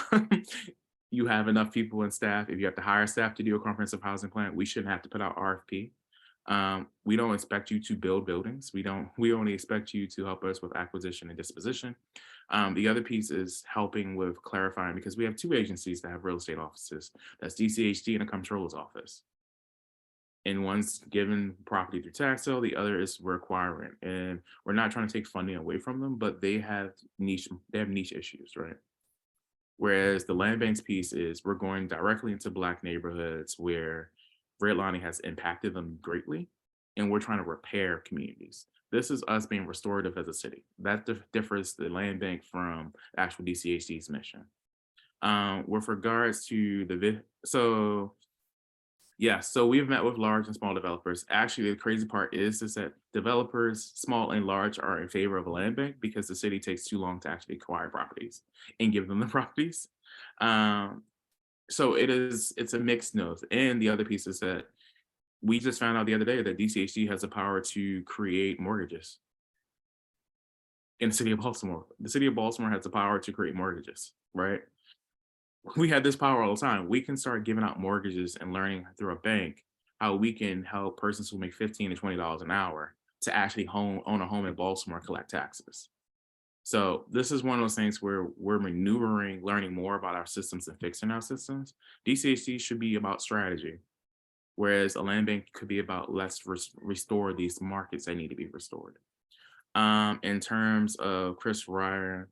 you have enough people in staff. If you have to hire staff to do a comprehensive housing plan, we shouldn't have to put out RFP. We don't expect you to build buildings. We only expect you to help us with acquisition and disposition. The other piece is helping with clarifying, because we have two agencies that have real estate offices. That's DCHD and a comptroller's office. And one's given property through tax sale, the other is requiring. And we're not trying to take funding away from them, but they have niche issues, right? Whereas the land banks piece is we're going directly into Black neighborhoods where redlining has impacted them greatly, and we're trying to repair communities. This is us being restorative as a city. That differs the land bank from actual DCHD's mission. With regards to so we've met with large and small developers. Actually, the crazy part is that developers, small and large, are in favor of a land bank because the city takes too long to actually acquire properties and give them the properties. So it's a mixed note. And the other piece is that we just found out the other day that DCHD has the power to create mortgages in the city of Baltimore. The city of Baltimore has the power to create mortgages, right? We have this power all the time. We can start giving out mortgages and learning through a bank how we can help persons who make $15 to $20 an hour to actually own a home in Baltimore, collect taxes. So this is one of those things where we're maneuvering, learning more about our systems and fixing our systems. DCHD should be about strategy, whereas a land bank could be about let's restore these markets that need to be restored. In terms of Chris Ryan,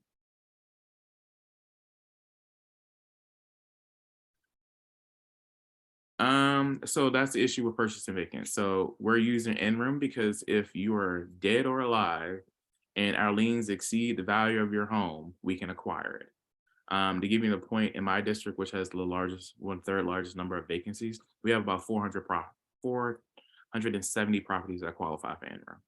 so that's the issue with purchasing vacant. So we're using in-room because if you are dead or alive and our liens exceed the value of your home, we can acquire it. To give you the point, in my district, which has the largest, 1/3 largest number of vacancies, we have about 470 properties that qualify for in-room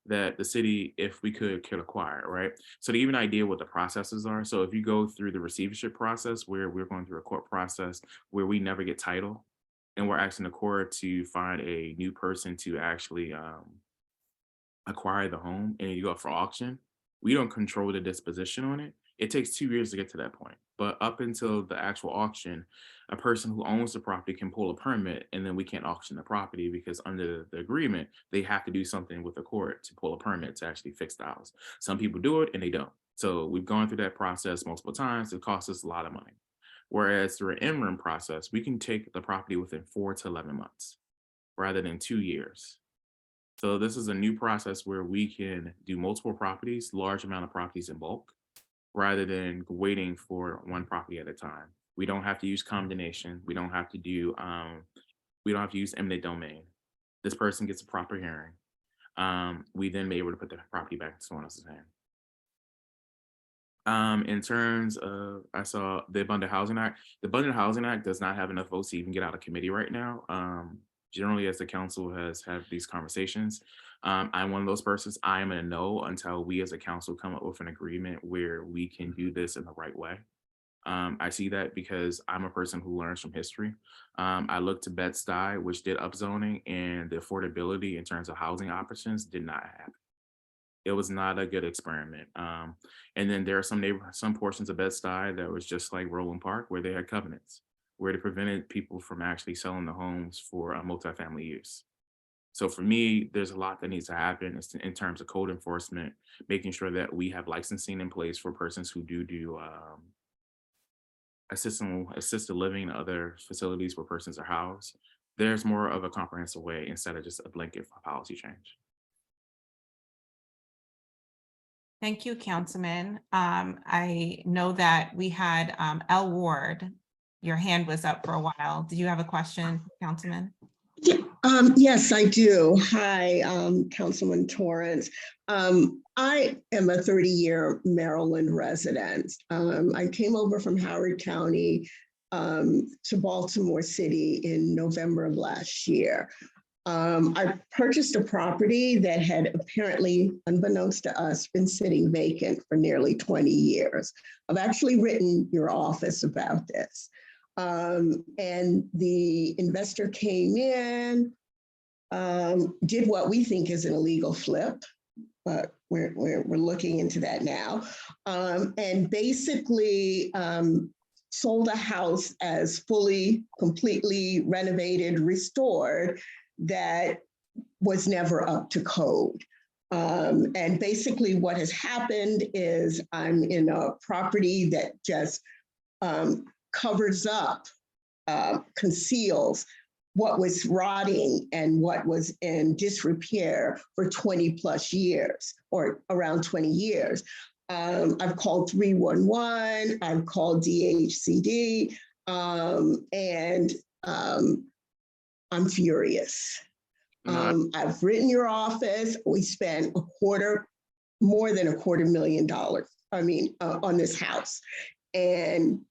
that the city, if we could acquire, right? So to give you an idea what the processes are, so if you go through the receivership process where we're going through a court process where we never get title and we're asking the court to find a new person to actually acquire the home, and you go up for auction, we don't control the disposition on it. It takes 2 years to get to that point. But up until the actual auction, a person who owns the property can pull a permit, and then we can't auction the property because under the agreement, they have to do something with the court to pull a permit to actually fix the house. Some people do it and they don't. So we've gone through that process multiple times. It costs us a lot of money. Whereas through an interim process, we can take the property within 4 to 11 months rather than 2 years. So this is a new process where we can do multiple properties, large amount of properties in bulk, rather than waiting for one property at a time. We don't have to use condemnation. We don't have to use eminent domain. This person gets a proper hearing. We then be able to put the property back in someone else's hand. In terms of, I saw the Abundant Housing Act. The Abundant Housing Act does not have enough votes to even get out of committee right now. Generally, as the council has had these conversations, I'm one of those persons. I am a no until we as a council come up with an agreement where we can do this in the right way. I see that because I'm a person who learns from history. I looked to Bed-Stuy, which did upzoning, and the affordability in terms of housing options did not happen. It was not a good experiment. And then there are some portions of Bed-Stuy that was just like Roland Park, where they had covenants, where they prevented people from actually selling the homes for multifamily use. So for me, there's a lot that needs to happen in terms of code enforcement, making sure that we have licensing in place for persons who do assisted living and other facilities where persons are housed. There's more of a comprehensive way instead of just a blanket policy change. Thank you, Councilman. I know that we had L. Ward. Your hand was up for a while. Did you have a question, Councilman? Yes, I do. Hi, Councilman Torrance. I am a 30-year Maryland resident. I came over from Howard County to Baltimore City in November of last year. I purchased a property that had apparently, unbeknownst to us, been sitting vacant for nearly 20 years. I've actually written your office about this. And the investor came in, did what we think is an illegal flip, but we're looking into that now, and basically sold a house as fully, completely renovated, restored, that was never up to code. And basically what has happened is I'm in a property that just covers up, conceals what was rotting and what was in disrepair for 20 plus years, or around 20 years. I've called 311, I've called DHCD, and I'm furious. I've written your office. We spent more than $250,000, on this house. And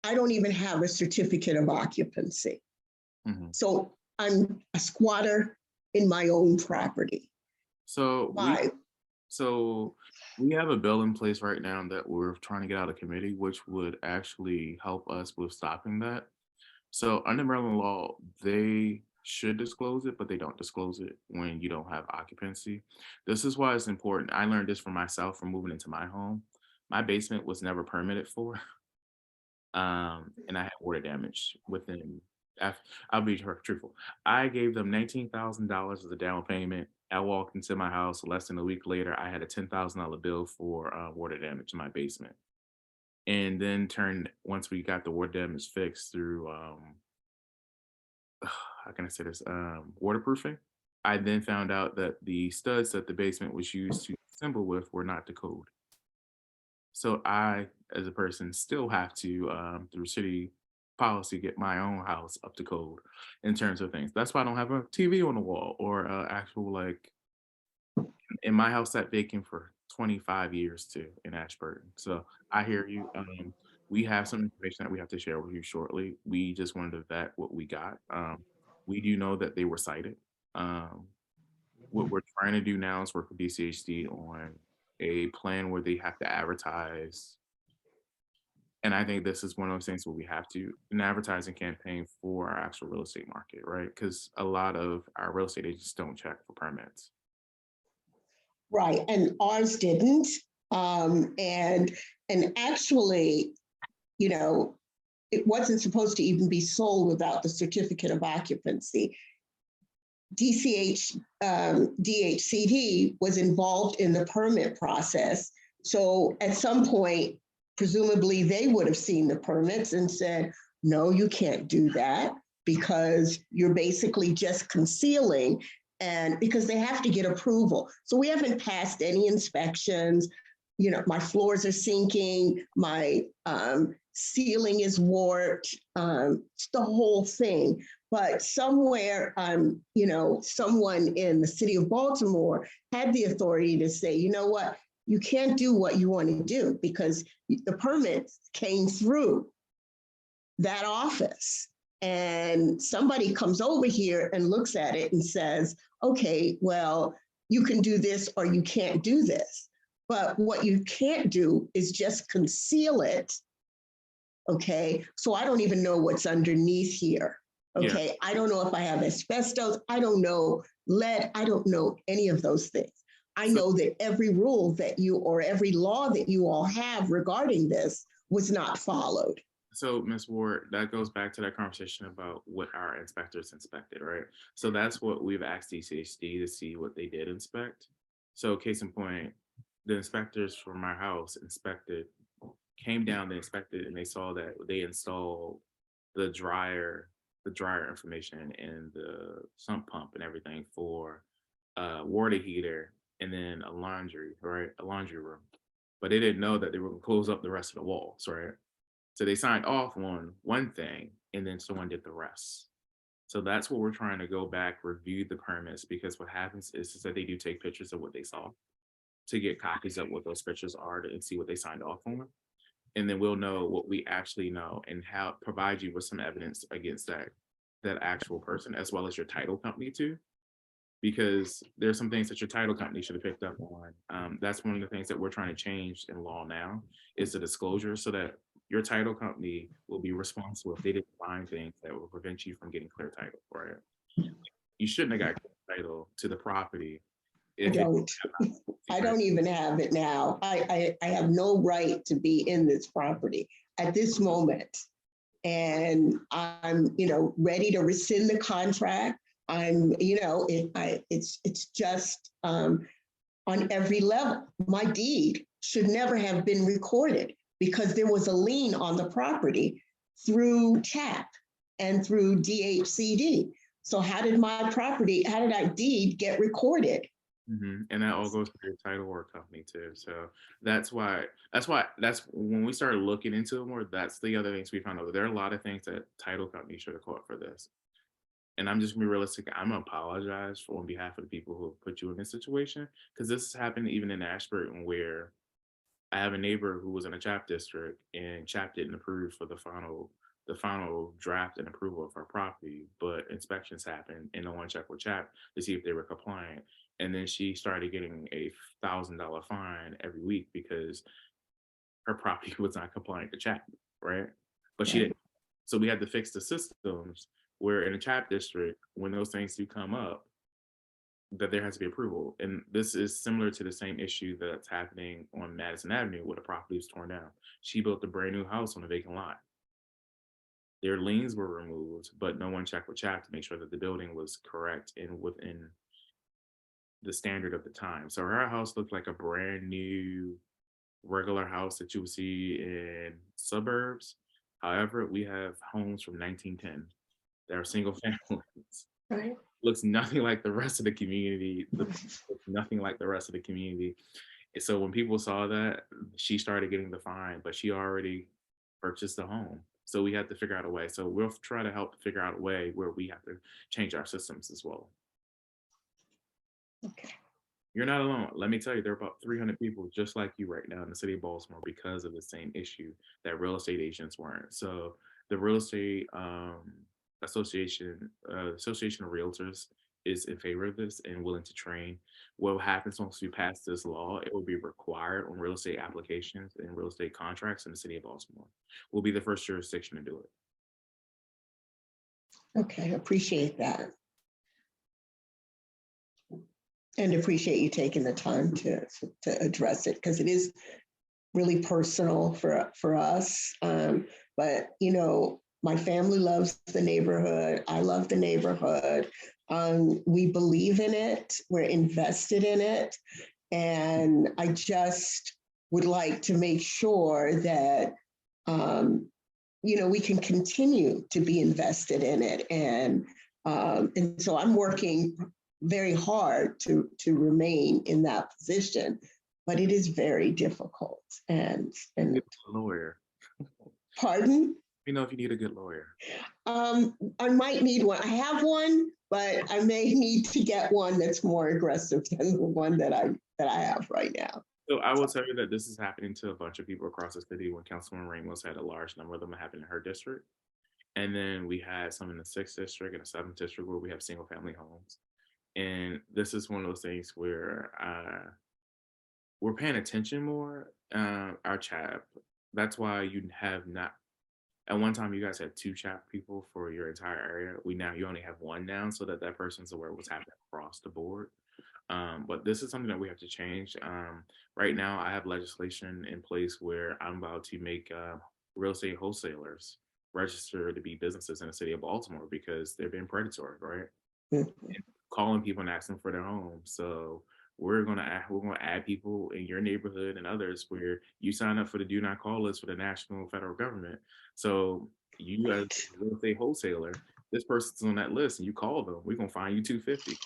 I don't even have a certificate of occupancy. Mm-hmm. So I'm a squatter in my own property. So we have a bill in place right now that we're trying to get out of committee, which would actually help us with stopping that. So under Maryland law, they should disclose it, but they don't disclose it when you don't have occupancy. This is why it's important. I learned this for myself from moving into my home. My basement was never permitted for. And I had water damage within, I'll be truthful. I gave them $19,000 as a down payment. I walked into my house less than a week later. I had a $10,000 bill for water damage in my basement. And then once we got the water damage fixed through, how can I say this, waterproofing, I then found out that the studs that the basement was used to assemble with were not to code. So I, as a person, still have to, through city policy, get my own house up to code in terms of things. That's why I don't have a TV on the wall or actual, like, in my house that vacant for 25 years too in Ashburton. So I hear you. We have some information that we have to share with you shortly. We just wanted to vet what we got. We do know that they were cited. What we're trying to do now is work with DCHD on a plan where they have to advertise. And I think this is one of those things where we have to, an advertising campaign for our actual real estate market, right? Because a lot of our real estate agents don't check for permits. Right, and ours didn't. And actually, it wasn't supposed to even be sold without the certificate of occupancy. DHCD was involved in the permit process. So at some point, presumably they would have seen the permits and said, no, you can't do that because you're basically just concealing, and because they have to get approval. So we haven't passed any inspections. You know, my floors are sinking, my ceiling is warped, it's the whole thing. But somewhere, you know, someone in the city of Baltimore had the authority to say, you know what, you can't do what you want to do because the permits came through that office. And somebody comes over here and looks at it and says, okay, well, you can do this or you can't do this. But what you can't do is just conceal it. Okay, so I don't even know what's underneath here. Okay, yeah. I don't know if I have asbestos. I don't know lead. I don't know any of those things. I know that every rule that you, or every law that you all have regarding this was not followed. So, Ms. Ward, that goes back to that conversation about what our inspectors inspected, right? So that's what we've asked DCHD to see what they did inspect. So case in point, the inspectors for my house inspected, came down, they inspected, and they saw that they installed the dryer information and the sump pump and everything for a water heater and then a laundry, right? A laundry room. But they didn't know that they were gonna close up the rest of the walls, right? So they signed off on one thing and then someone did the rest. So that's what we're trying to go back, review the permits, because what happens is that they do take pictures of what they saw to get copies of what those pictures are and see what they signed off on. And then we'll know what we actually know and how provide you with some evidence against that actual person, as well as your title company too. Because there's some things that your title company should have picked up on. That's one of the things that we're trying to change in law now is the disclosure, so that your title company will be responsible if they didn't find things that will prevent you from getting clear title for it. You shouldn't have got clear title to the property. I don't even have it now. I have no right to be in this property at this moment. And I'm, you know, ready to rescind the contract. I'm, you know, it's just on every level. My deed should never have been recorded because there was a lien on the property through CHAP and through DHCD. So how did that deed get recorded? Mm-hmm. And that all goes to your title or company too. So that's when we started looking into it more, that's the other things we found out. There are a lot of things that title companies should have caught for this. And I'm just gonna be realistic. I'm gonna apologize on behalf of the people who put you in this situation, because this has happened even in Ashburton, where I have a neighbor who was in a CHAP district and CHAP didn't approve for the final draft and approval of our property, but inspections happened and no one checked with CHAP to see if they were compliant. And then she started getting a $1,000 fine every week because her property was not compliant to CHAP, right? But she didn't. So we had to fix the systems where in a CHAP district, when those things do come up, that there has to be approval. And this is similar to the same issue that's happening on Madison Avenue where the property was torn down. She built a brand new house on a vacant lot. Their liens were removed, but no one checked with CHAP to make sure that the building was correct and within the standard of the time. So her house looked like a brand new regular house that you would see in suburbs. However, we have homes from 1910 that are single families. Right. Looks nothing like the rest of the community. Looks nothing like the rest of the community. And so when people saw that, she started getting the fine, but she already purchased the home. So we had to figure out a way. So we'll try to help figure out a way where we have to change our systems as well. Okay. You're not alone. Let me tell you, there are about 300 people just like you right now in the city of Baltimore because of the same issue that real estate agents weren't. So the real estate association of realtors is in favor of this and willing to train. What happens once we pass this law, it will be required on real estate applications and real estate contracts in the city of Baltimore. We'll be the first jurisdiction to do it. Okay, appreciate that. And appreciate you taking the time to address it, because it is really personal for us. But, you know, my family loves the neighborhood. I love the neighborhood. We believe in it. We're invested in it. And I just would like to make sure that, we can continue to be invested in it. And so I'm working very hard to remain in that position, but it is very difficult. And Lawyer. pardon? If you need a good lawyer. I might need one. I have one, but I may need to get one that's more aggressive than the one that I have right now. So I will tell you that this is happening to a bunch of people across the city. When Councilwoman Ramos had a large number of them happen in her district. And then we had some in the 6th district and the 7th district where we have single family homes. And this is one of those things where we're paying attention more. Our CHAP, that's why you have not, at one time you guys had 2 CHAP people for your entire area. You only have 1 now, so that person's aware of what's happening across the board. But this is something that we have to change. Right now, I have legislation in place where I'm about to make real estate wholesalers register to be businesses in the city of Baltimore because they're being predatory, right? Mhm. Calling people and asking for their homes. So we're gonna add people in your neighborhood and others where you sign up for the do not call list for the national federal government. So you as a real estate wholesaler, this person's on that list and you call them, we're gonna fine you $250,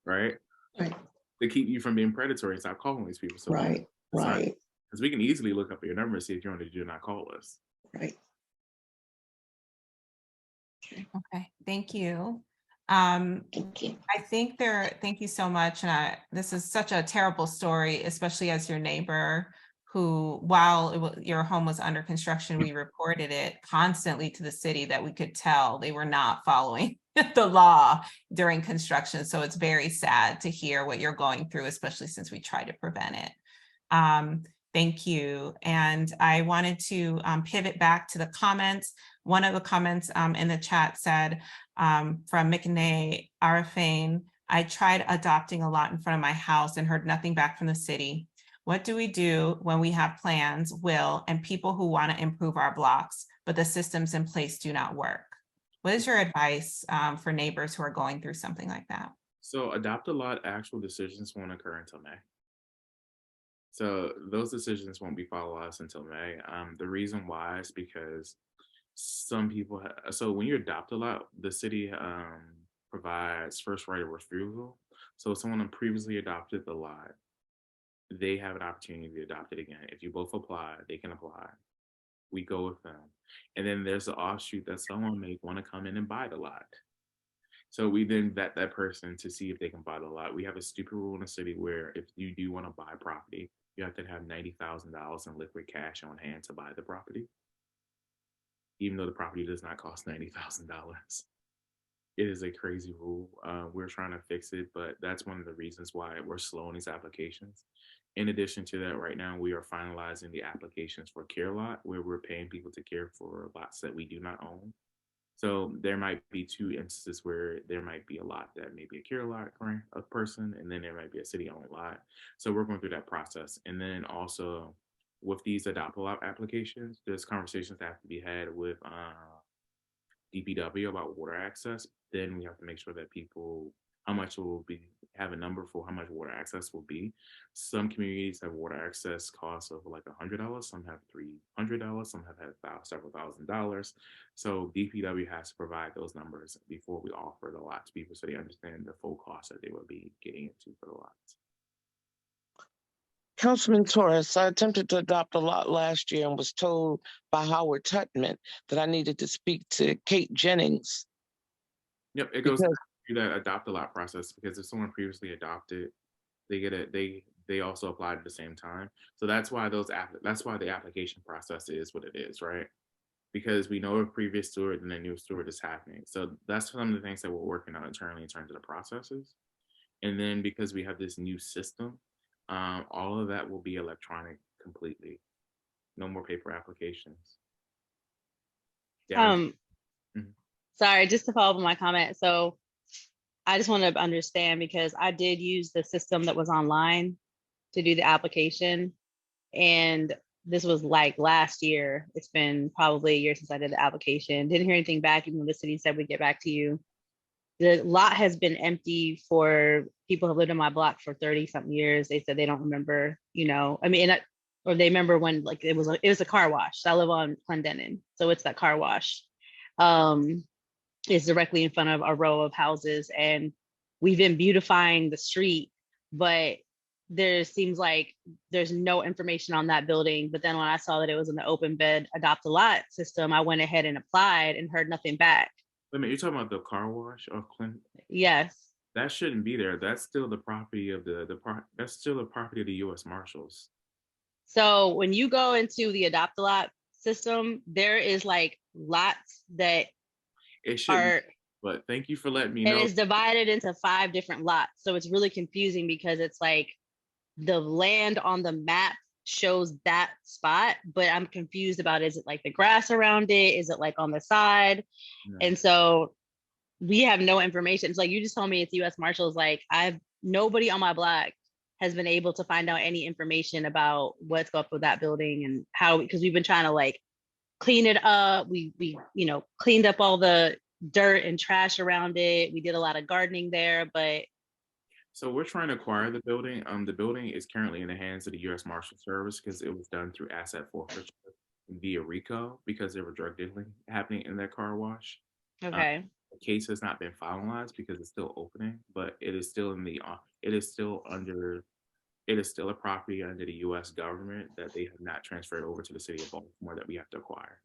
right? Right. To keep you from being predatory and stop calling these people. So Right. because we can easily look up your number and see if you're on the do not call list. Right. Okay, thank you. Thank you. I think thank you so much. And this is such a terrible story, especially as your neighbor who, while your home was under construction, we reported it constantly to the city that we could tell they were not following the law during construction. So it's very sad to hear what you're going through, especially since we try to prevent it. Thank you. And I wanted to pivot back to the comments. One of the comments in the chat said, from McNay Arafane, I tried adopting a lot in front of my house and heard nothing back from the city. What do we do when we have plans, and people who want to improve our blocks, but the systems in place do not work? What is your advice for neighbors who are going through something like that? So adopt a lot, actual decisions won't occur until May. So those decisions won't be finalized until May. The reason why is because some people, so when you adopt a lot, the city provides first right of refusal. So if someone previously adopted the lot, they have an opportunity to adopt it again. If you both apply, they can apply. We go with them. And then there's the offshoot that someone may want to come in and buy the lot. So we then vet that person to see if they can buy the lot. We have a stupid rule in the city where if you do want to buy property, you have to have $90,000 in liquid cash on hand to buy the property, even though the property does not cost $90,000. It is a crazy rule. We're trying to fix it, but that's one of the reasons why we're slow on these applications. In addition to that, right now we are finalizing the applications for care lot, where we're paying people to care for lots that we do not own. So there might be 2 instances where there might be a lot that may be a care lot for a person, and then there might be a city-owned lot. So we're going through that process. And then also with these adopt a lot applications, there's conversations that have to be had with DPW about water access. Then we have to make sure that people, how much will be, have a number for how much water access will be. Some communities have water access costs of like $100, some have $300, some have had several $1,000s. So DPW has to provide those numbers before we offer the lot to people so they understand the full cost that they would be getting into for the lots. Councilman Torres, I attempted to adopt a lot last year and was told by Howard Tutman that I needed to speak to Kate Jennings. Yep, it goes through that adopt a lot process, because if someone previously adopted, they get it. They also applied at the same time. So that's why that's why the application process is what it is, right? Because we know a previous steward and a new steward is happening. So that's some of the things that we're working on internally in terms of the processes. And then because we have this new system, all of that will be electronic completely. No more paper applications. Yeah. Sorry, just to follow up on my comment. So I just want to understand, because I did use the system that was online to do the application. And this was like last year. It's been probably a year since I did the application. Didn't hear anything back, even though the city said we'd get back to you. The lot has been empty for people who lived on my block for 30 something years. They said they don't remember, I mean, or they remember when like it was a car wash. I live on Clendenin, so it's that car wash. It's directly in front of a row of houses, and we've been beautifying the street, but there seems like there's no information on that building. But then when I saw that it was in the open bed adopt a lot system, I went ahead and applied and heard nothing back. Wait a minute, you're talking about the car wash of Clinton? Yes. That shouldn't be there. That's still the property of that's still the property of the U.S. Marshals. So when you go into the adopt a lot system, there is like lots that It should, are, but thank you for letting me and know. it's divided into 5 different lots. So it's really confusing because it's like the land on the map shows that spot, but I'm confused about, is it like the grass around it? Is it like on the side? No. And so we have no information. It's like you just told me it's US Marshals. Like nobody on my block has been able to find out any information about what's up with that building and how, because we've been trying to like clean it up. We cleaned up all the dirt and trash around it. We did a lot of gardening there, but So we're trying to acquire the building. The building is currently in the hands of the U.S. Marshal Service because it was done through asset forfeiture via RICO because there were drug dealing happening in that car wash. okay. The case has not been finalized because it's still opening, but it is still it is still a property under the U.S. government that they have not transferred over to the city of Baltimore that we have to acquire.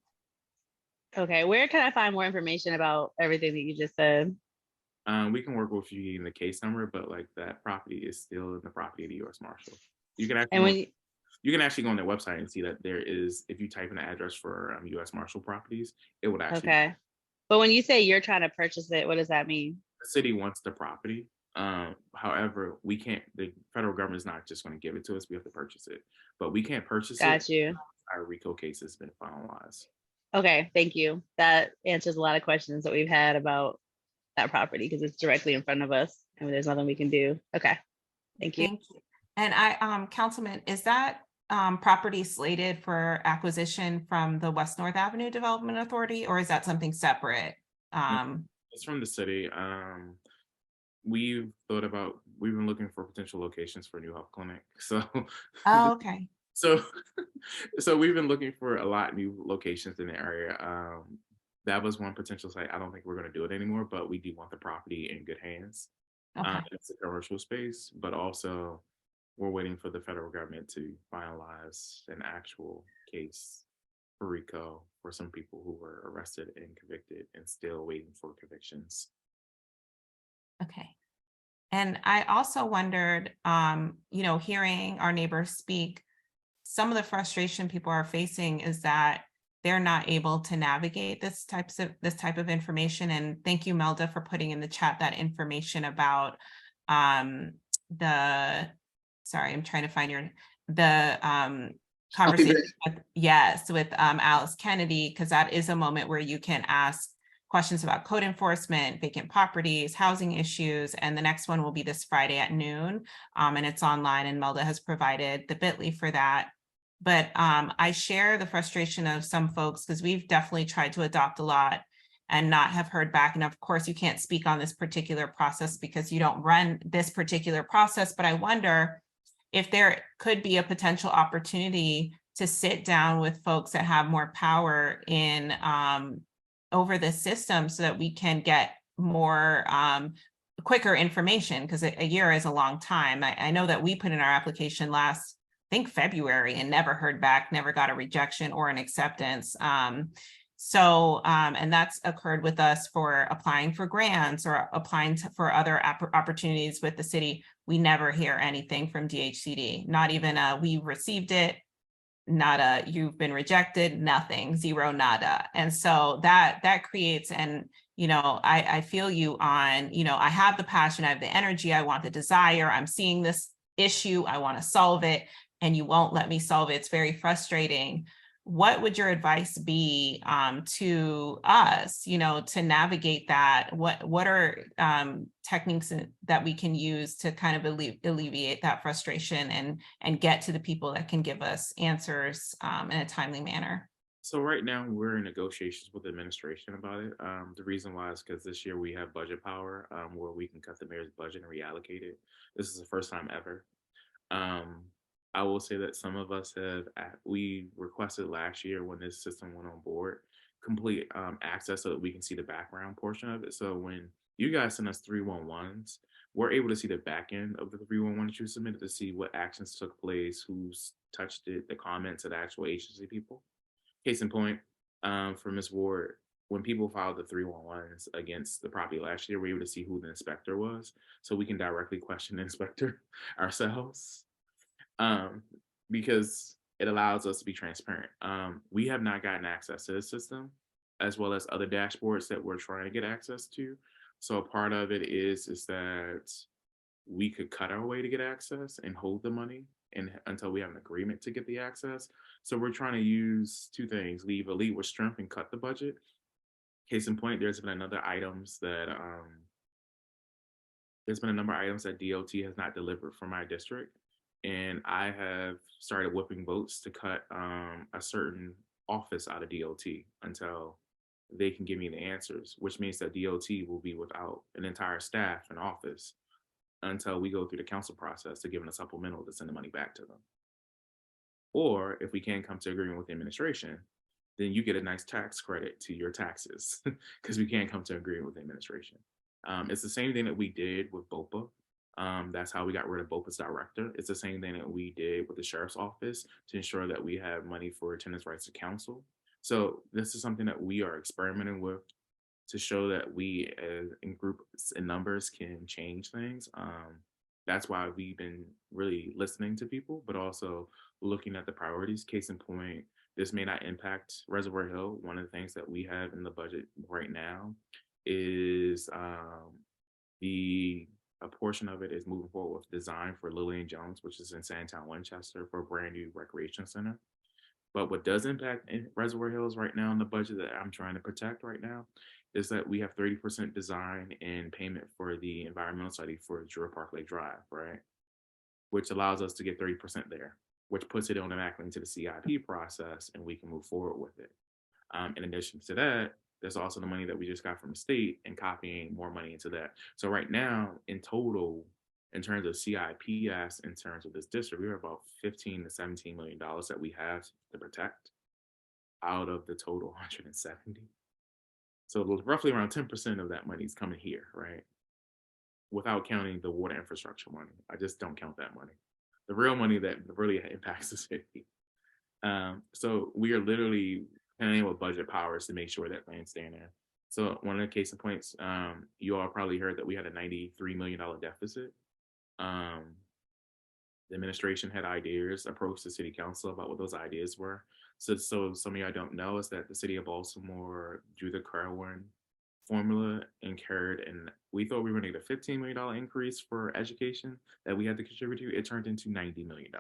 Okay, where can I find more information about everything that you just said? We can work with you in the case number, but like that property is still in the property of the U.S. Marshal. You can actually And when you can actually go on their website and see that there is, if you type in the address for U.S. Marshal properties, it would actually. okay, but when you say you're trying to purchase it, what does that mean? The city wants the property. However, we can't. The federal government is not just going to give it to us. We have to purchase it, but we can't purchase it. Got you. Our RICO case has been finalized. Okay, thank you. That answers a lot of questions that we've had about that property because it's directly in front of us and there's nothing we can do. Okay, thank you. Thank you. And Councilman, is that property slated for acquisition from the West North Avenue Development Authority, or is that something separate? It's from the city. We've been looking for potential locations for a new health clinic. So, Oh, okay. so we've been looking for a lot of new locations in the area. That was one potential site. I don't think we're going to do it anymore, but we do want the property in good hands. Okay. It's a commercial space, but also we're waiting for the federal government to finalize an actual case for RICO for some people who were arrested and convicted and still waiting for convictions. Okay. And I also wondered, hearing our neighbors speak, some of the frustration people are facing is that they're not able to navigate this type of information. And thank you, Melda, for putting in the chat that information about I'm trying to find the conversation with Alice Kennedy, because that is a moment where you can ask questions about code enforcement, vacant properties, housing issues, and the next one will be this Friday at noon, and it's online, and Melda has provided the bit.ly for that. But I share the frustration of some folks because we've definitely tried to adopt a lot and not have heard back. And of course, you can't speak on this particular process because you don't run this particular process, but I wonder if there could be a potential opportunity to sit down with folks that have more power in over the system so that we can get more quicker information, because a year is a long time. I know that we put in our application last, I think, February, and never heard back, never got a rejection or an acceptance. And that's occurred with us for applying for grants or applying for other opportunities with the city. We never hear anything from DHCD, not even we received it, not a you've been rejected, nothing, zero, nada. And so that creates, and I feel you on, I have the passion, I have the energy, I want the desire, I'm seeing this issue, I want to solve it, and you won't let me solve it. It's very frustrating. What would your advice be to us, to navigate that? What are techniques that we can use to kind of alleviate that frustration and get to the people that can give us answers in a timely manner? So right now we're in negotiations with the administration about it. The reason why is because this year we have budget power where we can cut the mayor's budget and reallocate it. This is the first time ever. I will say that some of us we requested last year when this system went on board, complete access so that we can see the background portion of it. So when you guys send us 311s, we're able to see the back end of the 311 that you submitted to see what actions took place, who's touched it, the comments of the actual agency people. Case in point, for Ms. Ward, when people filed the 311s against the property last year, we were able to see who the inspector was, so we can directly question the inspector ourselves, because it allows us to be transparent. We have not gotten access to the system, as well as other dashboards that we're trying to get access to. So a part of it is that we could cut our way to get access and hold the money and until we have an agreement to get the access. So we're trying to use two things: leave a lead with strength and cut the budget. Case in point, there's been another items that there's been a number of items that DOT has not delivered for my district, and I have started whipping votes to cut a certain office out of DOT until they can give me the answers, which means that DOT will be without an entire staff and office until we go through the council process to give them a supplemental to send the money back to them. Or if we can't come to agreement with the administration, then you get a nice tax credit to your taxes because we can't come to agreement with the administration. It's the same thing that we did with BOPA. That's how we got rid of BOPA's director. It's the same thing that we did with the sheriff's office to ensure that we have money for attendance rights to council. So this is something that we are experimenting with to show that we as in groups and numbers can change things. That's why we've been really listening to people, but also looking at the priorities. Case in point, this may not impact Reservoir Hill. One of the things that we have in the budget right now is a portion of it is moving forward with design for Lillian Jones, which is in Sandtown, Winchester, for a brand new recreation center. But what does impact Reservoir Hills right now in the budget that I'm trying to protect right now is that we have 30% design and payment for the environmental study for Drew Park Lake Drive, right? Which allows us to get 30% there, which puts it automatically into the CIP process and we can move forward with it. In addition to that, there's also the money that we just got from the state and copying more money into that. So right now, in total, in terms of CIPS, in terms of this district, we're about $15 to $17 million that we have to protect out of the total 170. So roughly around 10% of that money is coming here, right? Without counting the water infrastructure money. I just don't count that money. The real money that really impacts the city. So we are literally playing with budget powers to make sure that things stay in there. So one of the case in points, you all probably heard that we had a $93 million deficit. The administration had ideas, approached the city council about what those ideas were. So some of y'all don't know is that the city of Baltimore drew the Kerwin formula and carried, and we thought we were going to get a $15 million increase for education that we had to contribute to. It turned into $90 million.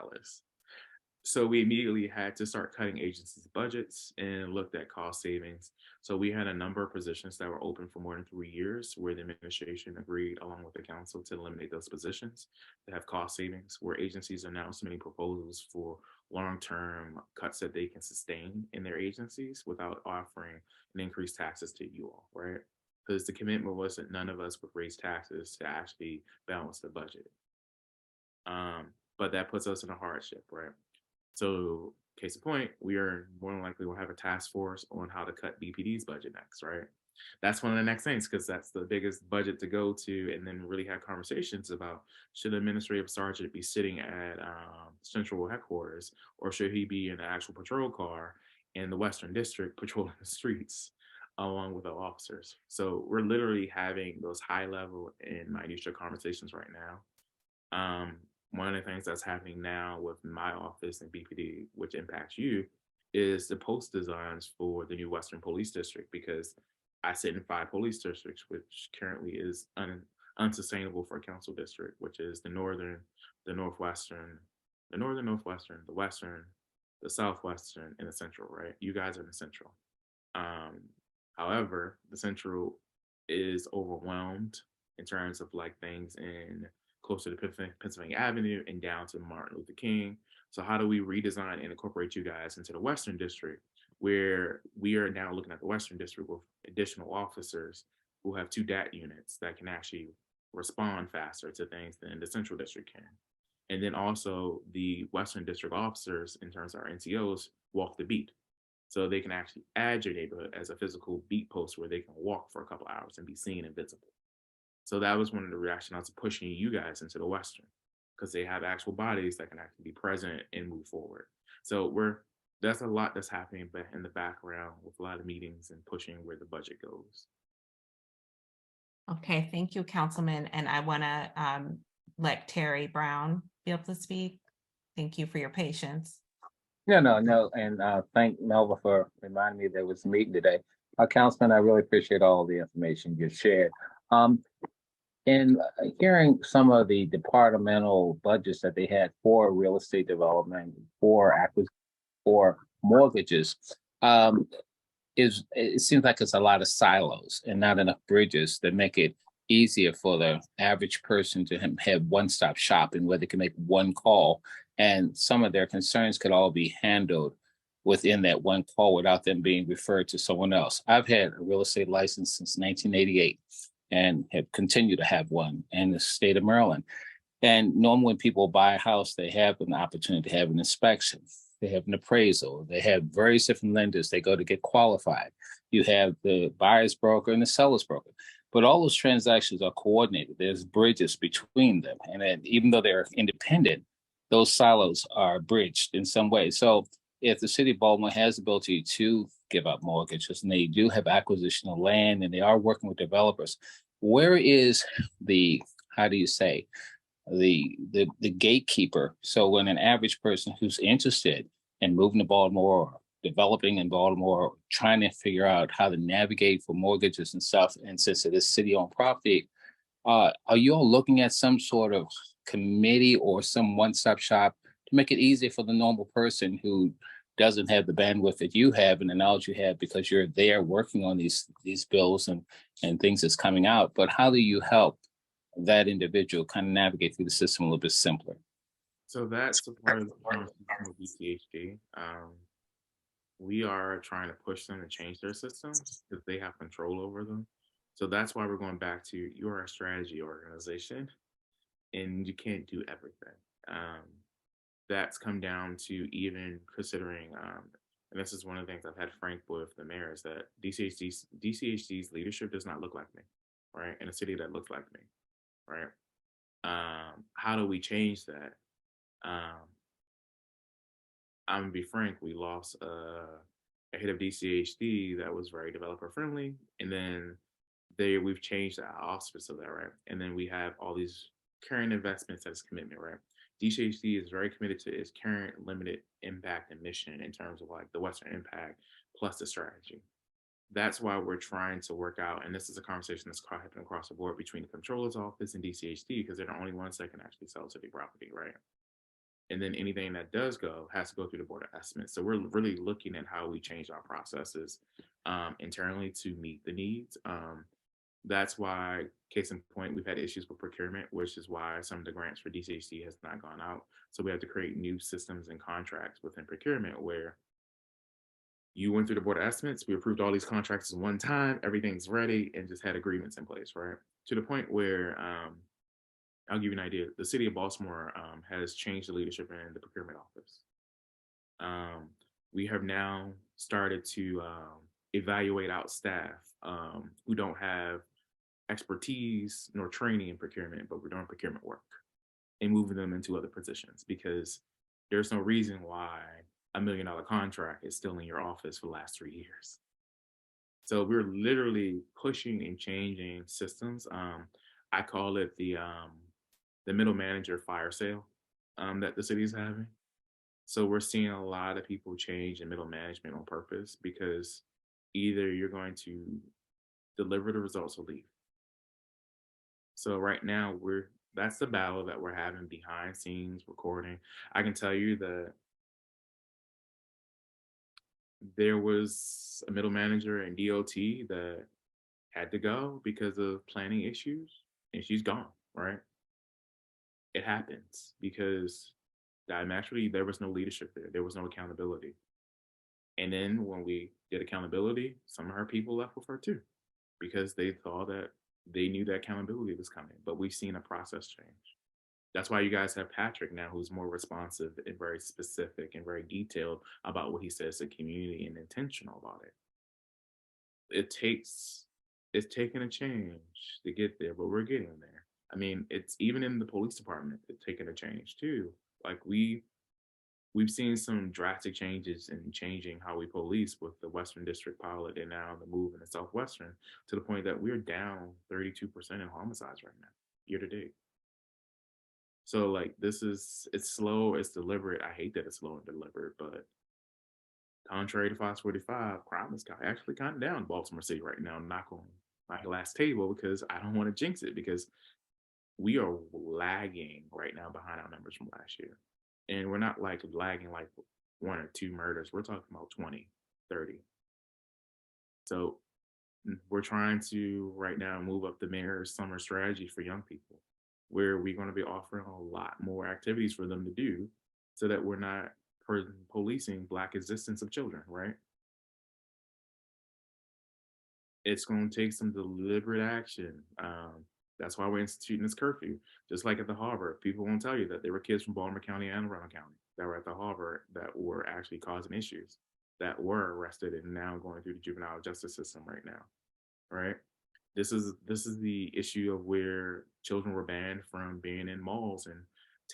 So we immediately had to start cutting agencies' budgets and looked at cost savings. So we had a number of positions that were open for more than 3 years where the administration agreed along with the council to eliminate those positions to have cost savings, where agencies are now submitting proposals for long-term cuts that they can sustain in their agencies without offering an increased taxes to you all, right? Because the commitment was that none of us would raise taxes to actually balance the budget. But that puts us in a hardship, right? So case in point, we are more than likely will have a task force on how to cut BPD's budget next, right? That's one of the next things, because that's the biggest budget to go to, and then really have conversations about, should an administrative sergeant be sitting at central headquarters, or should he be in an actual patrol car in the Western District patrolling the streets along with the officers? So we're literally having those high level and minutiae conversations right now. One of the things that's happening now with my office and BPD, which impacts you, is the post designs for the new Western Police District, because I sit in 5 police districts, which currently is unsustainable for a council district, which is the northern, the northwestern, the western, the southwestern, and the central, right? You guys are in the central. However, the central is overwhelmed in terms of like things in closer to Pennsylvania Avenue and down to Martin Luther King. So how do we redesign and incorporate you guys into the Western District, where we are now looking at the Western District with additional officers who have 2 DAT units that can actually respond faster to things than the Central District can. And then also the Western District officers, in terms of our NCOs, walk the beat. So they can actually add your neighborhood as a physical beat post where they can walk for a couple hours and be seen and visible. So that was one of the rationales of pushing you guys into the Western, because they have actual bodies that can actually be present and move forward. So that's a lot that's happening in the background with a lot of meetings and pushing where the budget goes. Okay, thank you, Councilman. And I want to let Terry Brown be able to speak. Thank you for your patience. No, and thank Melva for reminding me there was a meeting today. Councilman, I really appreciate all the information you shared. In hearing some of the departmental budgets that they had for real estate development, for acquisition, for mortgages, it seems like it's a lot of silos and not enough bridges that make it easier for the average person to have one-stop shopping where they can make one call, and some of their concerns could all be handled within that one call without them being referred to someone else. I've had a real estate license since 1988 and have continued to have one in the state of Maryland. And normally when people buy a house, they have an opportunity to have an inspection. They have an appraisal. They have various different lenders. They go to get qualified. You have the buyer's broker and the seller's broker. But all those transactions are coordinated. There's bridges between them. And then even though they're independent, those silos are bridged in some way. So if the city of Baltimore has the ability to give up mortgages and they do have acquisition of land and they are working with developers, where is the, how do you say, the gatekeeper? So when an average person who's interested in moving to Baltimore or developing in Baltimore, or trying to figure out how to navigate for mortgages and stuff, and since it is city-owned property, are you all looking at some sort of committee or some one-stop shop to make it easy for the normal person who doesn't have the bandwidth that you have and the knowledge you have because you're there working on these bills and things that's coming out? But how do you help that individual kind of navigate through the system a little bit simpler? So that's a part of the conversation with DCHD. We are trying to push them to change their systems because they have control over them. So that's why we're going back to, you're a strategy organization and you can't do everything. That's come down to even considering, and this is one of the things I've had frank with the mayor, is that DCHD's leadership does not look like me, right? In a city that looks like me, right? How do we change that? I'm gonna be frank, we lost a head of DCHD that was very developer friendly, and then we've changed the auspice of that, right? And then we have all these current investments as commitment, right? DCHD is very committed to its current limited impact and mission in terms of like the Western impact plus the strategy. That's why we're trying to work out, and this is a conversation that's happening across the board between the controller's office and DCHD, because they're the only ones that can actually sell city property, right? And then anything that does go has to go through the board of estimates. So we're really looking at how we change our processes internally to meet the needs. That's why, case in point, we've had issues with procurement, which is why some of the grants for DCHD has not gone out. So we have to create new systems and contracts within procurement where you went through the board of estimates, we approved all these contracts at one time, everything's ready, and just had agreements in place, right? To the point where, I'll give you an idea. The city of Baltimore has changed the leadership in the procurement office. We have now started to evaluate out staff who don't have expertise nor training in procurement, but we're doing procurement work and moving them into other positions, because there's no reason why $1 million contract is still in your office for the last 3 years. So we're literally pushing and changing systems. I call it the middle manager fire sale that the city is having. So we're seeing a lot of people change in middle management on purpose, because either you're going to deliver the results or leave. So right now that's the battle that we're having behind scenes recording. I can tell you that there was a middle manager in DOT that had to go because of planning issues, and she's gone, right? It happens because diametrically there was no leadership there. There was no accountability. And then when we did accountability, some of her people left with her too, because they thought that they knew that accountability was coming. But we've seen a process change. That's why you guys have Patrick now, who's more responsive and very specific and very detailed about what he says to the community and intentional about it. It's taking a change to get there, but we're getting there. I mean, it's even in the police department, it's taking a change too. Like we've seen some drastic changes in changing how we police with the Western District pilot and now the move in the Southwestern, to the point that we're down 32% in homicides right now, year to date. So like it's slow, it's deliberate. I hate that it's slow and deliberate, but contrary to Fox 45, crime is actually kind of down in Baltimore City right now. Knock on my glass table, because I don't want to jinx it, because we are lagging right now behind our numbers from last year. And we're not like lagging like 1 or 2 murders. We're talking about 20, 30. So we're trying to right now move up the mayor's summer strategy for young people, where we're going to be offering a lot more activities for them to do, so that we're not policing Black existence of children, right? It's going to take some deliberate action. That's why we're instituting this curfew. Just like at the harbor, people won't tell you that there were kids from Baltimore County and Rowan County that were at the harbor that were actually causing issues, that were arrested and now going through the juvenile justice system right now, right? This is the issue of where children were banned from being in malls in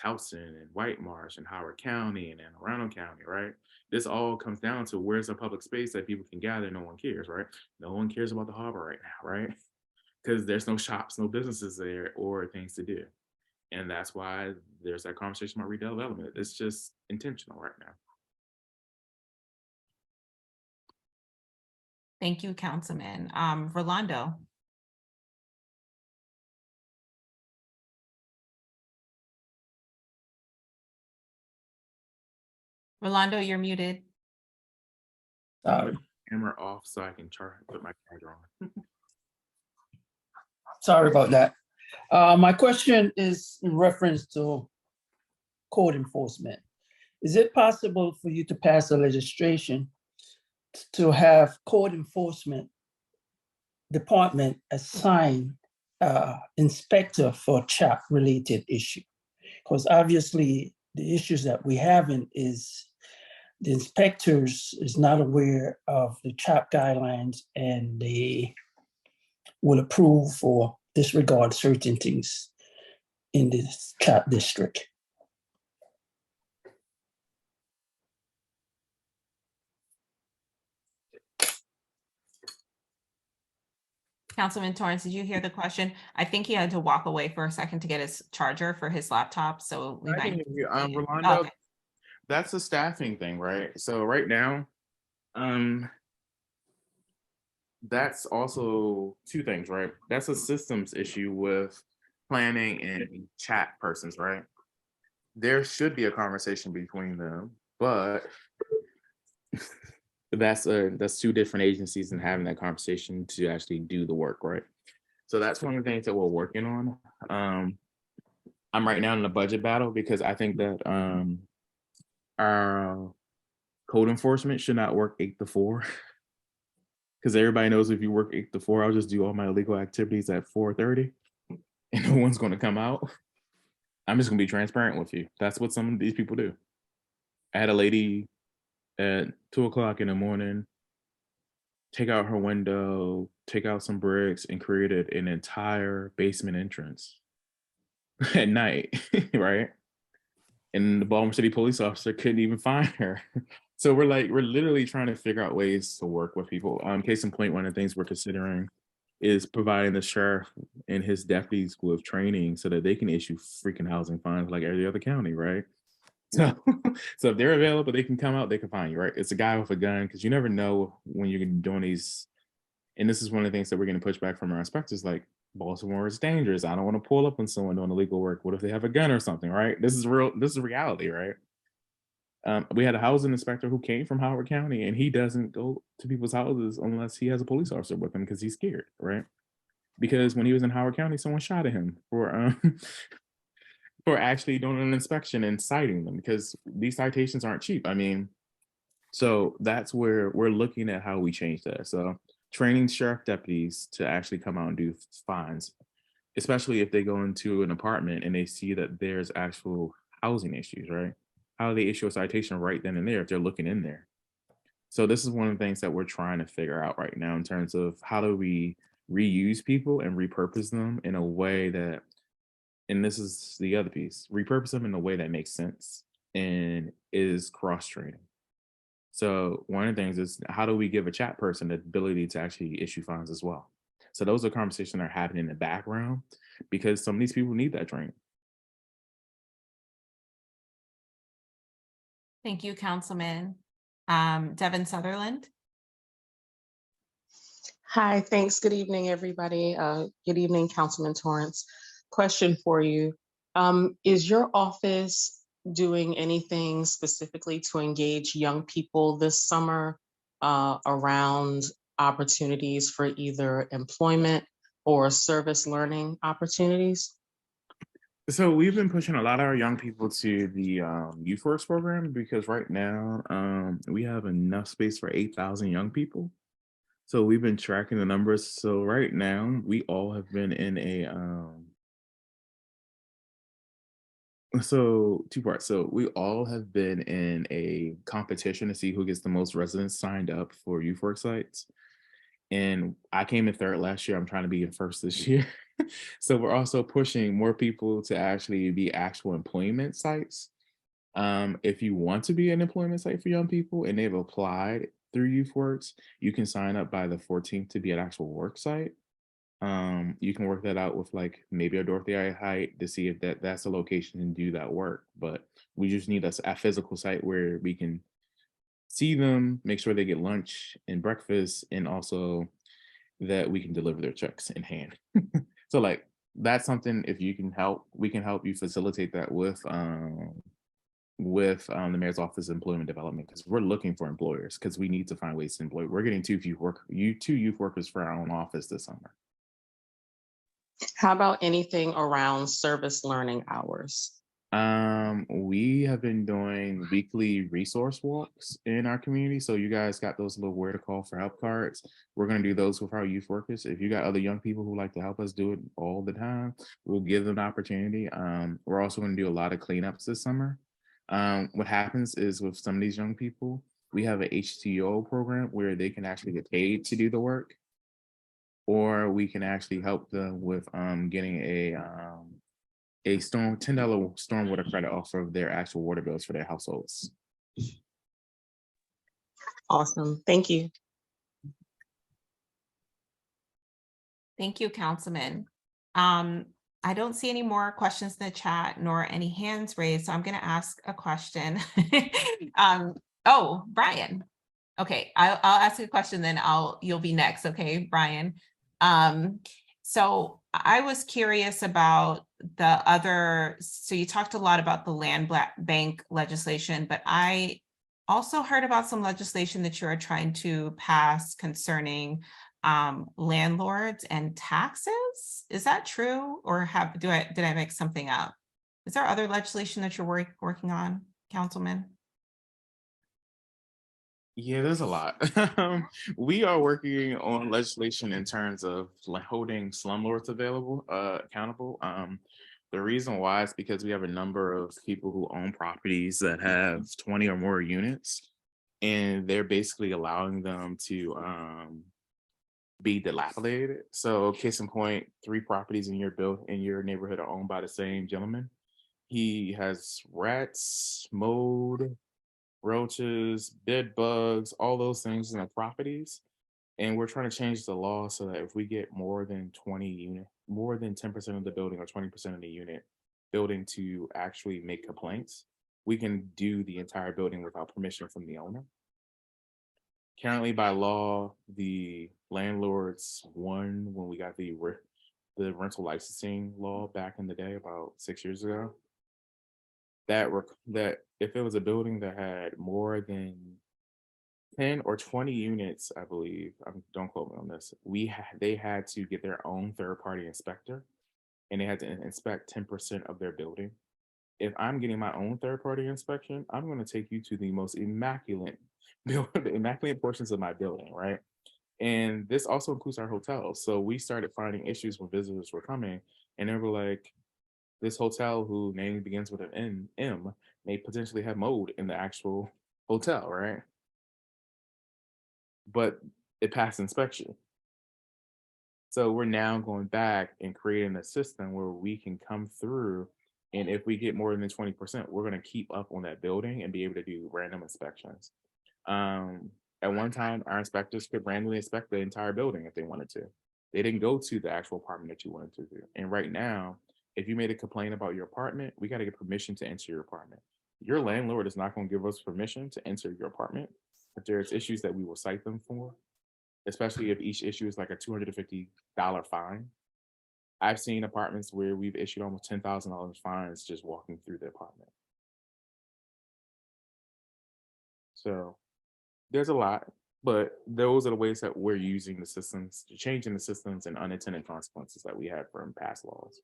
Towson and White Marsh and Howard County and Anne Arundel County, right? This all comes down to, where's a public space that people can gather? No one cares, right? No one cares about the harbor right now, right? Because there's no shops, no businesses there, or things to do. And that's why there's that conversation about redevelopment. It's just intentional right now. Thank you, Councilman. Rolando. Rolando, you're muted. Camera off so I can put my charger on. Sorry about that. My question is in reference to code enforcement. Is it possible for you to pass a legislation to have code enforcement department assign inspector for CHAP related issue? Because obviously the issues that we having is the inspectors is not aware of the CHAP guidelines, and they will approve or disregard certain things in this CHAP district. Councilman Torrance, did you hear the question? I think he had to walk away for a second to get his charger for his laptop, so we I can might. hear you. Rolando, Okay. that's a staffing thing, right? So right now, that's also 2 things, right? That's a systems issue with planning and chat persons, right? There should be a conversation between them, but that's 2 different agencies and having that conversation to actually do the work, right? So that's one of the things that we're working on. I'm right now in a budget battle, because I think that our code enforcement should not work 8 to 4. Because everybody knows if you work 8 to 4, I'll just do all my illegal activities at 4:30 and no one's going to come out. I'm just going to be transparent with you. That's what some of these people do. I had a lady at 2:00 in the morning take out her window, take out some bricks, and created an entire basement entrance at night, right? And the Baltimore City police officer couldn't even find her. So we're literally trying to figure out ways to work with people. Case in point, one of the things we're considering is providing the sheriff and his deputies with training so that they can issue freaking housing fines like every other county, right? So, so if they're available, they can come out, they can find you, right? It's a guy with a gun, because you never know when you're doing these. And this is one of the things that we're going to push back from our inspectors, like, Baltimore is dangerous. I don't want to pull up on someone doing illegal work. What if they have a gun or something, right? This is real. This is reality, right? We had a housing inspector who came from Howard County, and he doesn't go to people's houses unless he has a police officer with him, because he's scared, right? Because when he was in Howard County, someone shot at him for for actually doing an inspection and citing them, because these citations aren't cheap. I mean, so that's where we're looking at how we change that. So training sheriff deputies to actually come out and do fines, especially if they go into an apartment and they see that there's actual housing issues, right? How do they issue a citation right then and there if they're looking in there? So this is one of the things that we're trying to figure out right now in terms of how do we reuse people and repurpose them in a way that, and this is the other piece, repurpose them in a way that makes sense and is cross training. So one of the things is, how do we give a chat person the ability to actually issue fines as well? So those are conversations that are happening in the background because some of these people need that training. Thank you, Councilman. Devin Sutherland. Hi, thanks. Good evening, everybody. Good evening, Councilman Torrance. Question for you. Is your office doing anything specifically to engage young people this summer around opportunities for either employment or service learning opportunities? So we've been pushing a lot of our young people to the Youth Works program because right now we have enough space for 8,000 young people. So we've been tracking the numbers. So right now we all have been in a so two parts. So we all have been in a competition to see who gets the most residents signed up for Youth Work sites. And I came in third last year. I'm trying to be in first this year. So we're also pushing more people to actually be actual employment sites. If you want to be an employment site for young people and they've applied through YouthWorks, you can sign up by the 14th to be an actual work site. You can work that out with like maybe a Dorothy I Height to see if that's a location and do that work. But we just need a physical site where we can see them, make sure they get lunch and breakfast, and also that we can deliver their checks in hand. So like that's something, if you can help, we can help you facilitate that with the mayor's office of employment development, because we're looking for employers because we need to find ways to employ. We're getting two youth workers for our own office this summer. How about anything around service learning hours? We have been doing weekly resource walks in our community. So you guys got those little where to call for help cards. We're going to do those with our youth workers. If you got other young people who like to help us do it all the time, we'll give them an opportunity. We're also going to do a lot of cleanups this summer. What happens is with some of these young people, we have an HTO program where they can actually get paid to do the work, or we can actually help them with getting a $10 stormwater credit off of their actual water bills for their households. Awesome. Thank you. Thank you, Councilman. I don't see any more questions in the chat nor any hands raised, so I'm going to ask a question. Oh, Brian. Okay, I'll ask you a question, then you'll be next. Okay, Brian. So I was curious about so you talked a lot about the land bank legislation, but I also heard about some legislation that you are trying to pass concerning landlords and taxes. Is that true, or did I make something up? Is there other legislation that you're working on, Councilman? Yeah, there's a lot. We are working on legislation in terms of holding slumlords accountable. The reason why is because we have a number of people who own properties that have 20 or more units, and they're basically allowing them to be dilapidated. So case in point, 3 properties in your neighborhood are owned by the same gentleman. He has rats, mold, roaches, bed bugs, all those things in the properties. And we're trying to change the law so that if we get more than 10% of the building or 20% of the unit building to actually make complaints, we can do the entire building without permission from the owner. Currently by law, the landlords won when we got the rental licensing law back in the day, about 6 years ago. That if it was a building that had more than 10 or 20 units, I believe, don't quote me on this, they had to get their own third-party inspector, and they had to inspect 10% of their building. If I'm getting my own third-party inspection, I'm going to take you to the most immaculate portions of my building, right? And this also includes our hotels. So we started finding issues when visitors were coming, and they were like, this hotel, who name begins with an M, may potentially have mold in the actual hotel, right? But it passed inspection. So we're now going back and creating a system where we can come through, and if we get more than 20%, we're going to keep up on that building and be able to do random inspections. At one time, our inspectors could randomly inspect the entire building if they wanted to. They didn't go to the actual apartment that you wanted to do. And right now, if you made a complaint about your apartment, we got to get permission to enter your apartment. Your landlord is not going to give us permission to enter your apartment. If there's issues that we will cite them for, especially if each issue is like a $250 fine. I've seen apartments where we've issued almost $10,000 fines just walking through the apartment. So there's a lot, but those are the ways that we're using the systems, changing the systems and unintended consequences that we have from past laws.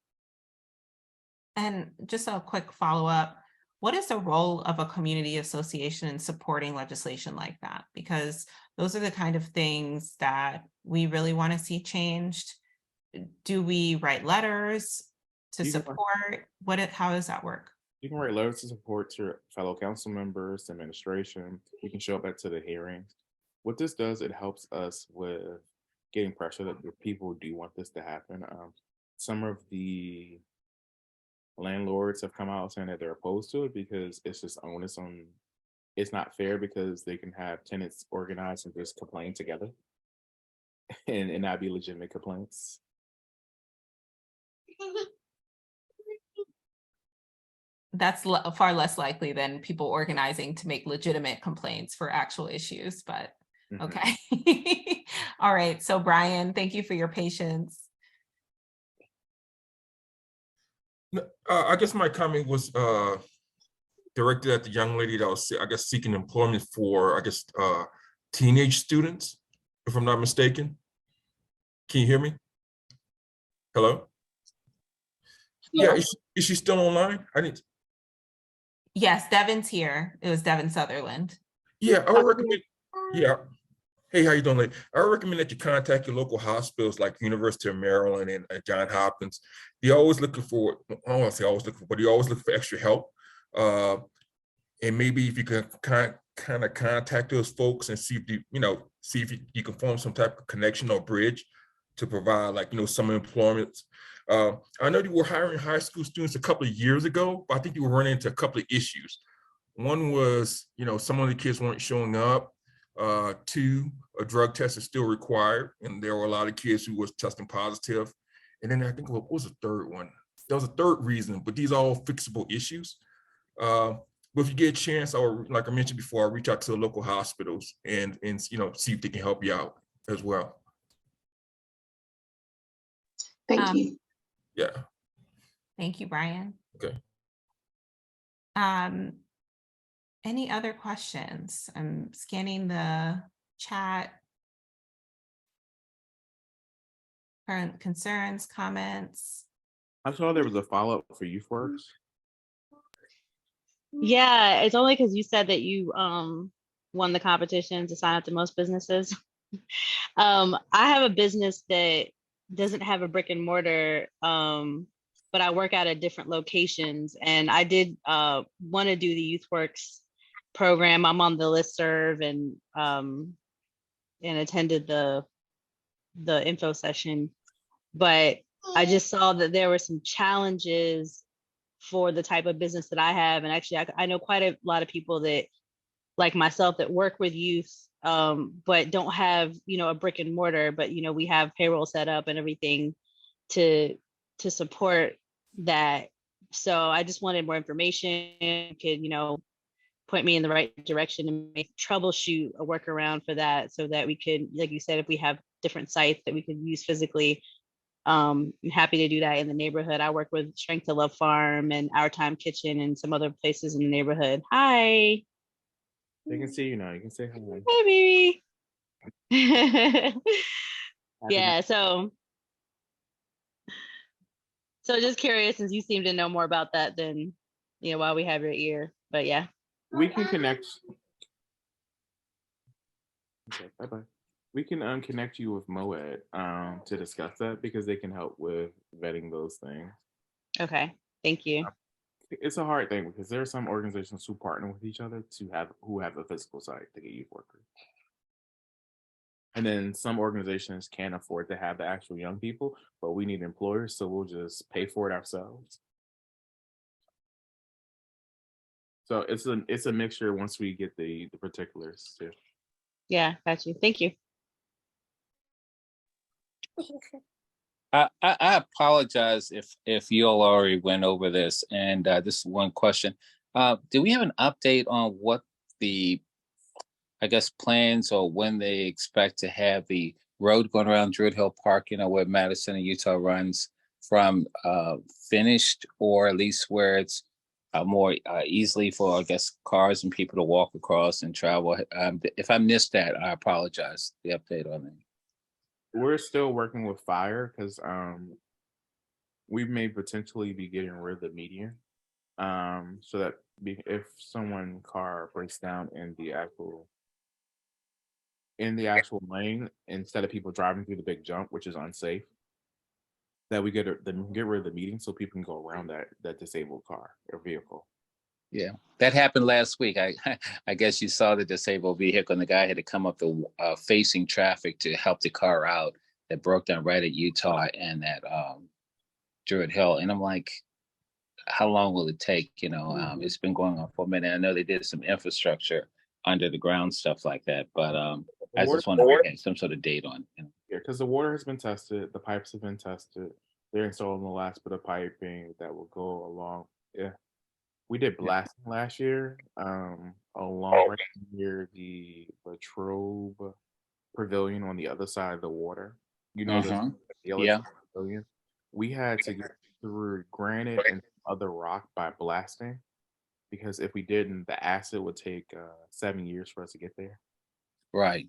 And just a quick follow-up, what is the role of a community association in supporting legislation like that? Because those are the kind of things that we really want to see changed. Do we write letters to support? How does that work? You can write letters to support to your fellow council members, administration. You can show up to the hearings. What this does, it helps us with getting pressure that the people do want this to happen. Some of the landlords have come out saying that they're opposed to it because it's just onus on, it's not fair because they can have tenants organized and just complain together and not be legitimate complaints. That's far less likely than people organizing to make legitimate complaints for actual issues, but okay. All right, so Brian, thank you for your patience. I guess my comment was directed at the young lady that was, I guess, seeking employment for, I guess, teenage students, if I'm not mistaken. Can you hear me? Hello? Yeah, is she still online? Yes, Devin's here. It was Devin Sutherland. Yeah, I would recommend, yeah. Hey, how you doing, lady? I would recommend that you contact your local hospitals like University of Maryland and Johns Hopkins. They're always looking for, I don't want to say always looking for, but they always look for extra help. And maybe if you can kind of contact those folks and see if you can form some type of connection or bridge to provide, like, some employment. I know you were hiring high school students a couple of years ago, but I think you were running into a couple of issues. One was, some of the kids weren't showing up. Two, a drug test is still required, and there were a lot of kids who was testing positive. And then I think, what was the third one? There was a third reason, but these are all fixable issues. But if you get a chance, or like I mentioned before, I'll reach out to the local hospitals and see if they can help you out as well. Thank you. Yeah. Thank you, Brian. Okay. Any other questions? I'm scanning the chat. Current concerns, comments. I saw there was a follow-up for YouthWorks. Yeah, it's only because you said that you won the competition to sign up to most businesses. I have a business that doesn't have a brick and mortar, but I work out at different locations, and I did want to do the YouthWorks program. I'm on the listserv and attended the info session, but I just saw that there were some challenges for the type of business that I have. And actually, I know quite a lot of people that, like myself, that work with youth, but don't have, a brick and mortar, but, we have payroll set up and everything to support that. So I just wanted more information, could, point me in the right direction and troubleshoot a workaround for that, so that we could, like you said, if we have different sites that we could use physically, I'm happy to do that in the neighborhood. I work with Strength to Love Farm and Our Time Kitchen and some other places in the neighborhood. Hi. They can see you now. You can say hi. Hey, baby. Yeah, so just curious, since you seem to know more about that than, while we have your ear, but yeah. We can connect. Okay, bye-bye. We can connect you with Moed to discuss that because they can help with vetting those things. Okay, thank you. It's a hard thing because there are some organizations who partner with each other to have a physical site to get youth workers. And then some organizations can't afford to have the actual young people, but we need employers, so we'll just pay for it ourselves. So it's a mixture once we get the particulars too. Yeah, got you. Thank you. I apologize if you all already went over this, and this is one question. Do we have an update on what the, I guess, plans or when they expect to have the road going around Druid Hill Park, where Madison and Utah runs from, finished, or at least where it's more easily for, I guess, cars and people to walk across and travel? If I missed that, I apologize. The update on that. We're still working with fire because we may potentially be getting rid of the median, so that if someone car breaks down in the actual lane, instead of people driving through the big jump, which is unsafe, that we get rid of the median so people can go around that disabled car or vehicle. Yeah, that happened last week. I guess you saw the disabled vehicle, and the guy had to come up the facing traffic to help the car out that broke down right at Utah and at Druid Hill. And I'm like, how long will it take? It's been going on for a minute. I know they did some infrastructure under the ground stuff like that, but I just wanted to get some sort of date on. Yeah, because the water has been tested, the pipes have been tested. They're installing the last bit of piping that will go along. Yeah. We did blasting last year, along right near the Latrobe Pavilion on the other side of the water. The yellow Yeah. pavilion. We had to get through granite and other rock by blasting, because if we didn't, the acid would take 7 years for us to get there. Right.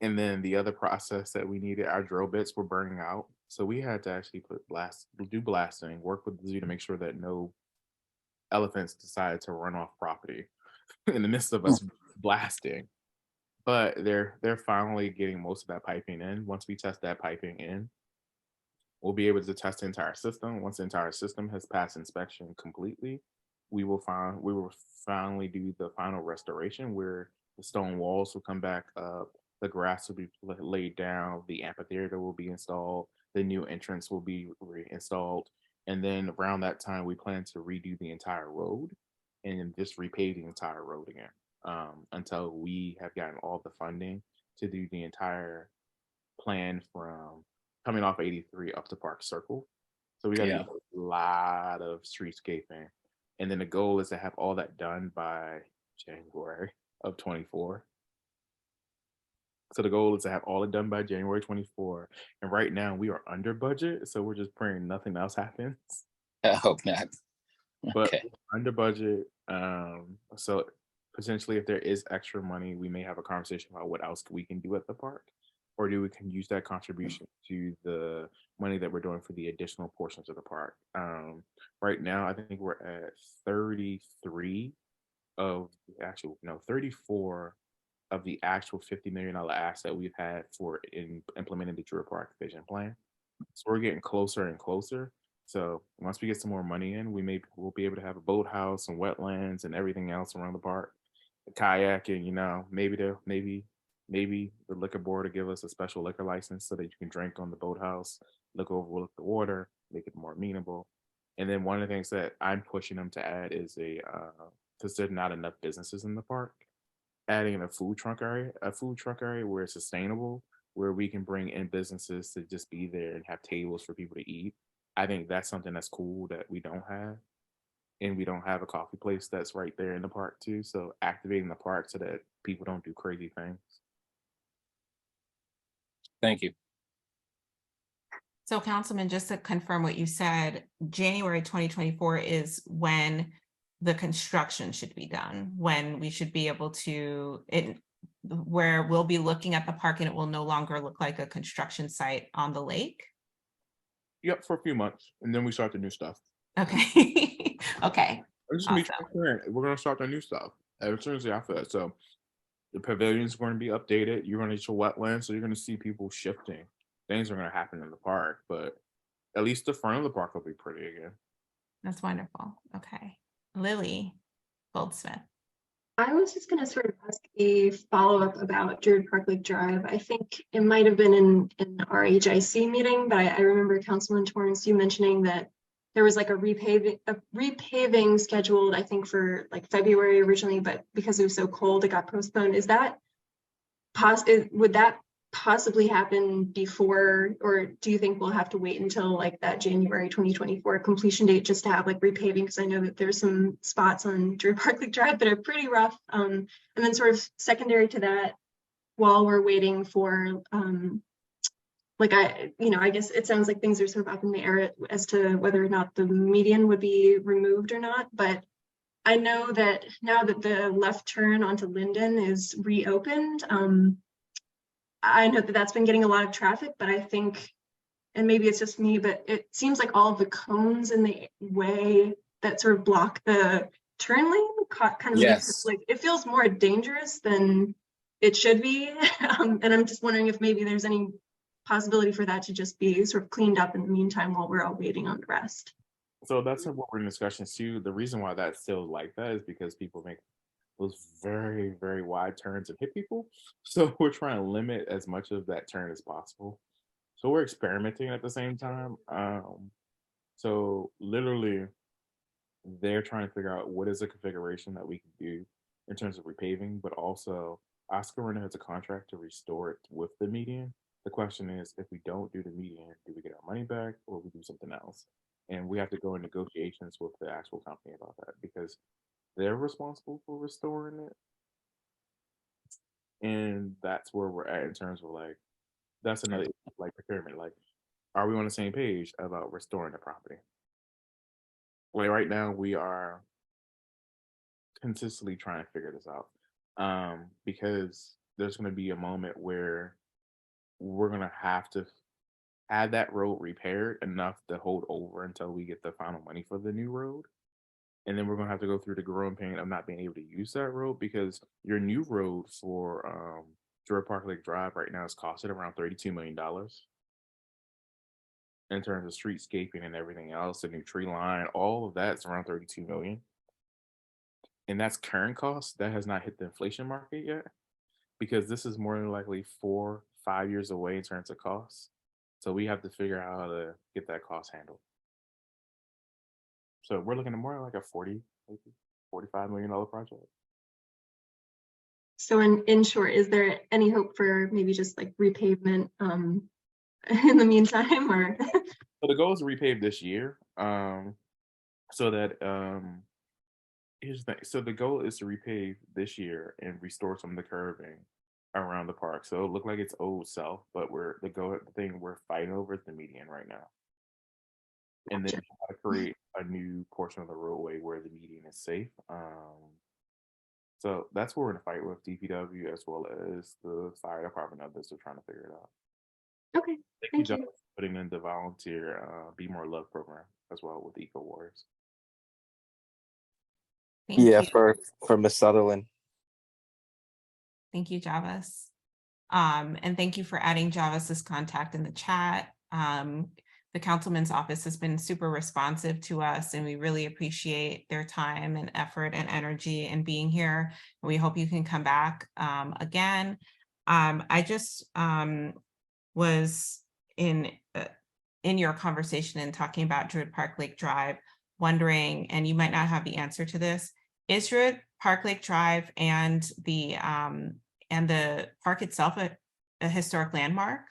And then the other process that we needed, our drill bits were burning out, so we had to actually do blasting, work with the zoo to make sure that no elephants decided to run off property in the midst of us blasting. But they're finally getting most of that piping in. Once we test that piping in, we'll be able to test the entire system. Once the entire system has passed inspection completely, we will finally do the final restoration where the stone walls will come back up, the grass will be laid down, the amphitheater will be installed, the new entrance will be reinstalled. And then around that time, we plan to redo the entire road and just repave the entire road again, until we have gotten all the funding to do the entire plan from coming off 83 up to Park Circle. So we got to do a lot of streetscaping. And then the goal is to have all that done by January of 24. So the goal is to have all it done by January 24. And right now we are under budget, so we're just praying nothing else happens. I hope not. But under budget. So potentially if there is extra money, we may have a conversation about what else we can do at the park. Or we can use that contribution to the money that we're doing for the additional portions of the park. Right now, I think we're at 33 of the actual, 34 of the actual $50 million ask that we've had for implementing the Druid Park vision plan. So we're getting closer and closer. So once we get some more money in, we'll be able to have a boathouse and wetlands and everything else around the park. The kayaking, maybe the liquor board will give us a special liquor license so that you can drink on the boathouse, overlook the water, make it more amenable. And then one of the things that I'm pushing them to add is because there's not enough businesses in the park, adding a food truck area where it's sustainable, where we can bring in businesses to just be there and have tables for people to eat. I think that's something that's cool that we don't have. And we don't have a coffee place that's right there in the park too. So activating the park so that people don't do crazy things. Thank you. So Councilman, just to confirm what you said, January 2024 is when the construction should be done, when we should be able to, where we'll be looking at the park and it will no longer look like a construction site on the lake? Yep, for a few months. And then we start the new stuff. Okay. Okay. Just be transparent. We're going to start the new stuff as soon as after that. So The pavilion's going to be updated. You're going to get your wetlands, so you're going to see people shifting. Things are going to happen in the park, but at least the front of the park will be pretty again. That's wonderful. Okay. Lily Goldsmith. I was just going to sort of ask a follow-up about Druid Park Lake Drive. I think it might have been in our HIC meeting, but I remember Councilman Torrance, you mentioning that there was like a repaving scheduled, I think for like February originally, but because it was so cold, it got postponed. Is that would that possibly happen before, or do you think we'll have to wait until like that January 2024 completion date just to have like repaving? Because I know that there's some spots on Druid Park Lake Drive that are pretty rough. And then sort of secondary to that, while we're waiting for I guess it sounds like things are sort of up in the air as to whether or not the median would be removed or not. But I know that now that the left turn onto Linden is reopened, I know that that's been getting a lot of traffic, but I think, and maybe it's just me, but it seems like all of the cones in the way that sort of block the turn lane kind of makes it, like, it feels more dangerous than it should be. And I'm just wondering if maybe there's any possibility for that to just be sort of cleaned up in the meantime while we're all waiting on the rest. So that's what we're in discussions too. The reason why that's still like that is because people make those very, very wide turns and hit people. So we're trying to limit as much of that turn as possible. So we're experimenting at the same time. So literally, they're trying to figure out what is a configuration that we can do in terms of repaving, but also Oscar Renner has a contract to restore it with the median. The question is, if we don't do the median, do we get our money back or we do something else? And we have to go in negotiations with the actual company about that because they're responsible for restoring it. And that's where we're at in terms of like, that's another like procurement. Like, are we on the same page about restoring the property? Like right now, we are consistently trying to figure this out because there's going to be a moment where we're going to have to have that road repaired enough to hold over until we get the final money for the new road. And then we're going to have to go through the growing pain of not being able to use that road because your new road for Druid Park Lake Drive right now is costing around $32 million in terms of streetscaping and everything else, the new tree line, all of that's around 32 million. And that's current cost. That has not hit the inflation market yet because this is more than likely 4-5 years away in terms of costs. So we have to figure out how to get that cost handled. So we're looking at more like a $45 million project. So in short, is there any hope for maybe just like repavement in the meantime, or? So the goal is to repave this year. So that here's the thing. So the goal is to repave this year and restore some of the curving around the park. So it look like it's old self, but we're fighting over is the median right now. And then how to create a new portion of the roadway where the median is safe. So that's what we're in a fight with DPW as well as the fire department. Others are trying to figure it out. Okay, thank you. For putting in the volunteer Be More Love program as well with Eco Warriors. Thank you. For Miss Sutherland. Thank you, Javis. And thank you for adding Javis's contact in the chat. The councilman's office has been super responsive to us, and we really appreciate their time and effort and energy in being here. We hope you can come back again. I just was in your conversation and talking about Druid Park Lake Drive, wondering, and you might not have the answer to this, is Druid Park Lake Drive and the park itself a historic landmark?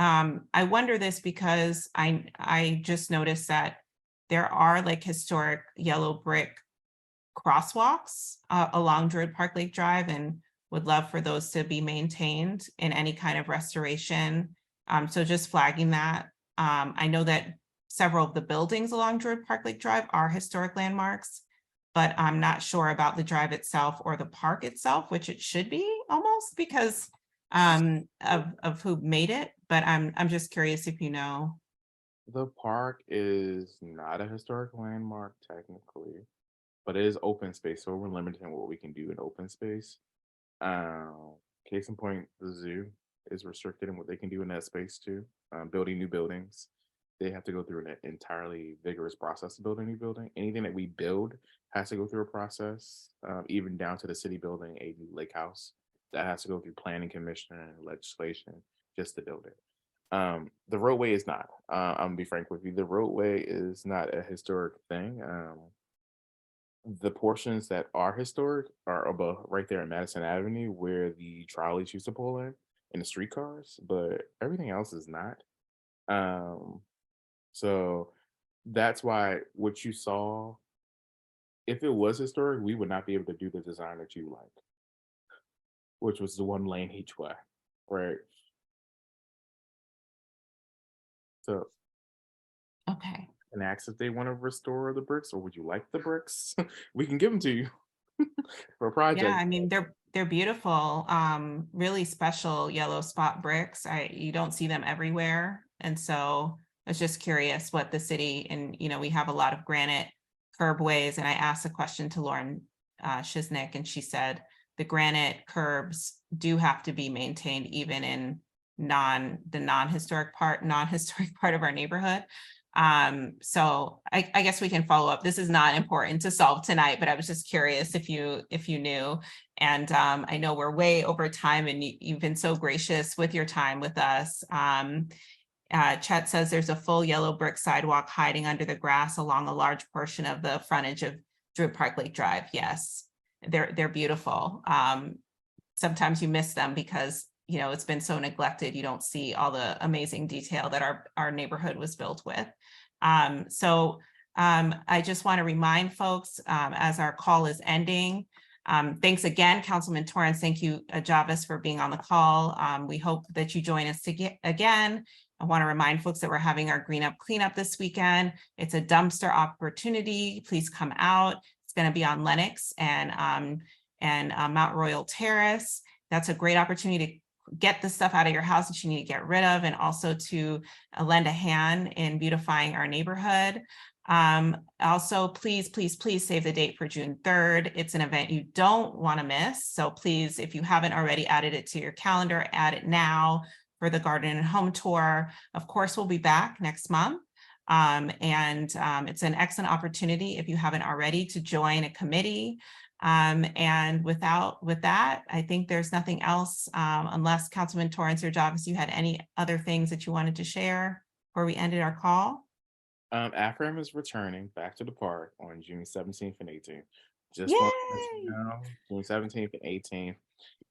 I wonder this because I just noticed that there are like historic yellow brick crosswalks along Druid Park Lake Drive, and would love for those to be maintained in any kind of restoration. So just flagging that. I know that several of the buildings along Druid Park Lake Drive are historic landmarks, but I'm not sure about the drive itself or the park itself, which it should be almost because of who made it. But I'm just curious if you know. The park is not a historic landmark technically. but it is open space, so we're limited in what we can do in open space. Case in point, the zoo is restricted in what they can do in that space too. Building new buildings, they have to go through an entirely vigorous process to build a new building. Anything that we build has to go through a process, even down to the city building a new lake house that has to go through planning commission and legislation just to build it. The roadway is not. I'm gonna be frank with you. The roadway is not a historic thing. The portions that are historic are above right there in Madison Avenue where the trolleys used to pull in and the streetcars, but everything else is not. So that's why what you saw, if it was historic, we would not be able to do the design that you like, which was the 1 lane each way, right? So Okay. and ask if they want to restore the bricks or would you like the bricks? We can give them to you for a project. Yeah, I mean, they're beautiful, really special yellow spot bricks. You don't see them everywhere. And so I was just curious what the city, and we have a lot of granite curbways, and I asked a question to Lauren Shiznick, and she said the granite curbs do have to be maintained even in the non-historic part of our neighborhood. So I guess we can follow up. This is not important to solve tonight, but I was just curious if you knew. And I know we're way over time, and you've been so gracious with your time with us. Chet says there's a full yellow brick sidewalk hiding under the grass along a large portion of the frontage of Druid Park Lake Drive. Yes, they're beautiful. Sometimes you miss them because it's been so neglected. You don't see all the amazing detail that our neighborhood was built with. So I just want to remind folks as our call is ending, thanks again, Councilman Torrance. Thank you, Javis, for being on the call. We hope that you join us again. I want to remind folks that we're having our Green Up Cleanup this weekend. It's a dumpster opportunity. Please come out. It's going to be on Lenox and Mount Royal Terrace. That's a great opportunity to get the stuff out of your house that you need to get rid of, and also to lend a hand in beautifying our neighborhood. Also, please save the date for June 3rd. It's an event you don't want to miss. So please, if you haven't already added it to your calendar, add it now for the garden and home tour. Of course, we'll be back next month. It's an excellent opportunity if you haven't already to join a committee. And with that, I think there's nothing else, unless Councilman Torrance or Javis, you had any other things that you wanted to share before we ended our call. AFRAM is returning back to the park on June 17th and 18th. Just Yay! want to let you know, June 17th and 18th.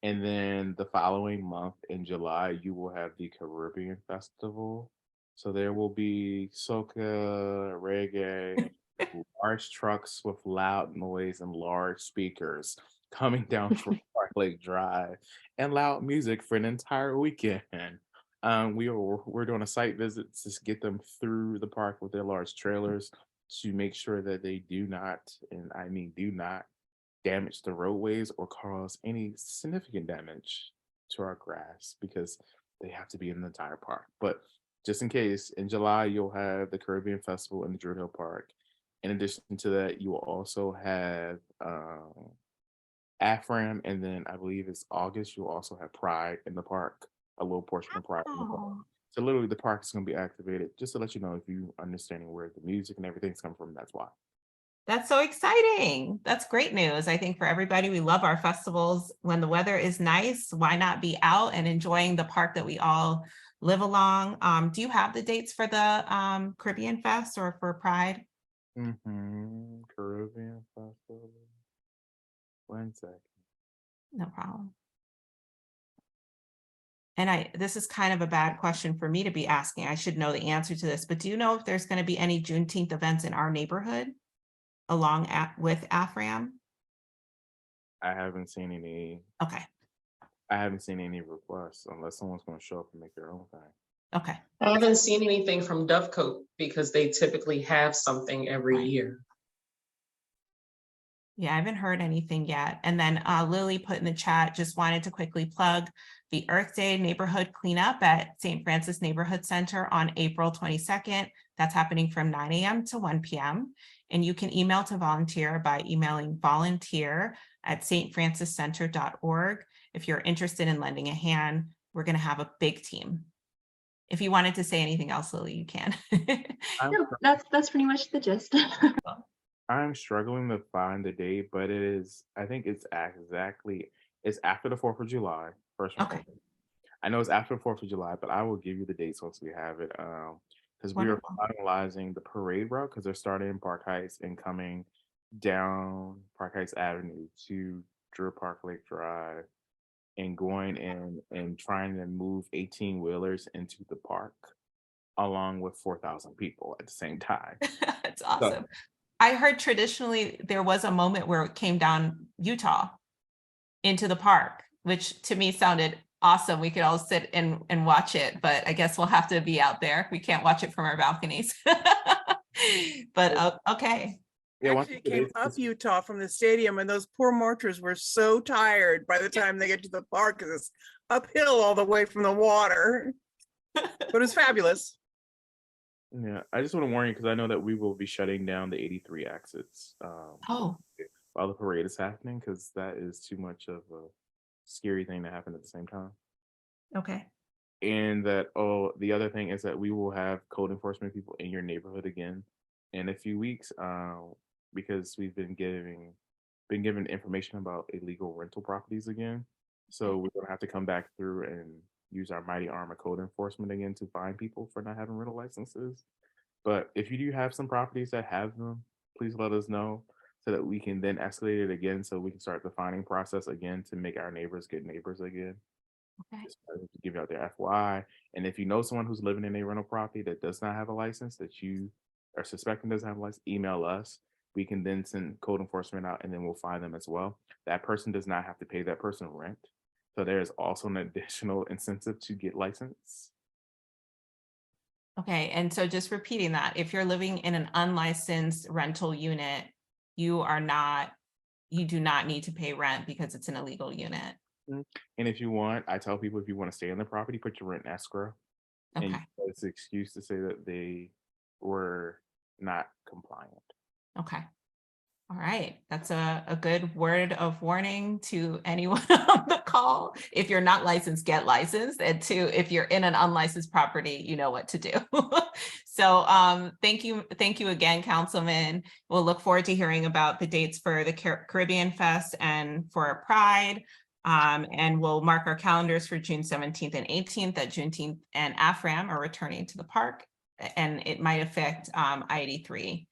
And then the following month in July, you will have the Caribbean Festival. So there will be soca, reggae, large trucks with loud noise and large speakers coming down from Park Lake Drive, and loud music for an entire weekend. We're doing a site visit to get them through the park with their large trailers to make sure that they do not, and I mean do not, damage the roadways or cause any significant damage to our grass, because they have to be in the entire park. But just in case, in July, you'll have the Caribbean Festival in the Druid Hill Park. In addition to that, you will also have AFRAM, and then I believe it's August, you'll also have Pride in the park, a little portion of Pride in the park. So literally the park is going to be activated, just to let you know, if you understanding where the music and everything's come from, that's why. That's so exciting. That's great news. I think for everybody, we love our festivals. When the weather is nice, why not be out and enjoying the park that we all live along? Do you have the dates for the Caribbean Fest or for Pride? Caribbean Festival. 1 second. No problem. And this is kind of a bad question for me to be asking. I should know the answer to this, but do you know if there's going to be any Juneteenth events in our neighborhood with AFRAM? I haven't seen any. Okay. I haven't seen any requests, unless someone's going to show up and make their own thing. Okay. I haven't seen anything from Dovecote because they typically have something every year. Yeah, I haven't heard anything yet. And then Lily put in the chat, just wanted to quickly plug the Earth Day neighborhood cleanup at St. Francis Neighborhood Center on April 22nd. That's happening from 9 a.m. to 1 p.m. And you can email to volunteer by emailing volunteer@stfranciscenter.org. If you're interested in lending a hand, we're going to have a big team. If you wanted to say anything else, Lily, you can. No, that's pretty much the gist. I'm struggling to find the date, but it is, I think it's after the 4th of July, first and Okay. foremost. I know it's after the 4th of July, but I will give you the dates once we have it. Because we are Wonderful. finalizing the parade route because they're starting in Park Heights and coming down Park Heights Avenue to Drew Park Lake Drive and going in and trying to move 18 wheelers into the park along with 4,000 people at the same time. That's awesome. I heard traditionally there was a moment where it came down Utah into the park, which to me sounded awesome. We could all sit and watch it, but I guess we'll have to be out there. We can't watch it from our balconies. But okay. Yeah, Actually, it came up Utah from the stadium, and those poor marchers were so tired by the time they get to the park because it's uphill all the way from the water. But it was fabulous. Yeah, I just want to warn you because I know that we will be shutting down the 83 exits Oh, while the parade is happening because that is too much of a scary thing to happen at the same time. okay. And that, the other thing is that we will have code enforcement people in your neighborhood again in a few weeks because we've been given information about illegal rental properties again. So we're going to have to come back through and use our mighty arm of code enforcement again to find people for not having rental licenses. But if you do have some properties that have them, please let us know so that we can then escalate it again so we can start the finding process again to make our neighbors good neighbors again. Okay. Just to give you out their FYI. And if you know someone who's living in a rental property that does not have a license that you are suspecting doesn't have a license, email us. We can then send code enforcement out and then we'll find them as well. That person does not have to pay that person rent. So there's also an additional incentive to get licensed. Okay, and so just repeating that, if you're living in an unlicensed rental unit, you do not need to pay rent because it's an illegal unit. And if you want, I tell people if you want to stay on the property, put your rent in escrow. Okay. And it's an excuse to say that they were not compliant. Okay. All right. That's a good word of warning to anyone on the call. If you're not licensed, get licensed. And two, if you're in an unlicensed property, you know what to do. So thank you again, Councilman. We'll look forward to hearing about the dates for the Caribbean Fest and for Pride. And we'll mark our calendars for June 17th and 18th that Juneteenth and AFRAM are returning to the park, and it might affect I-83.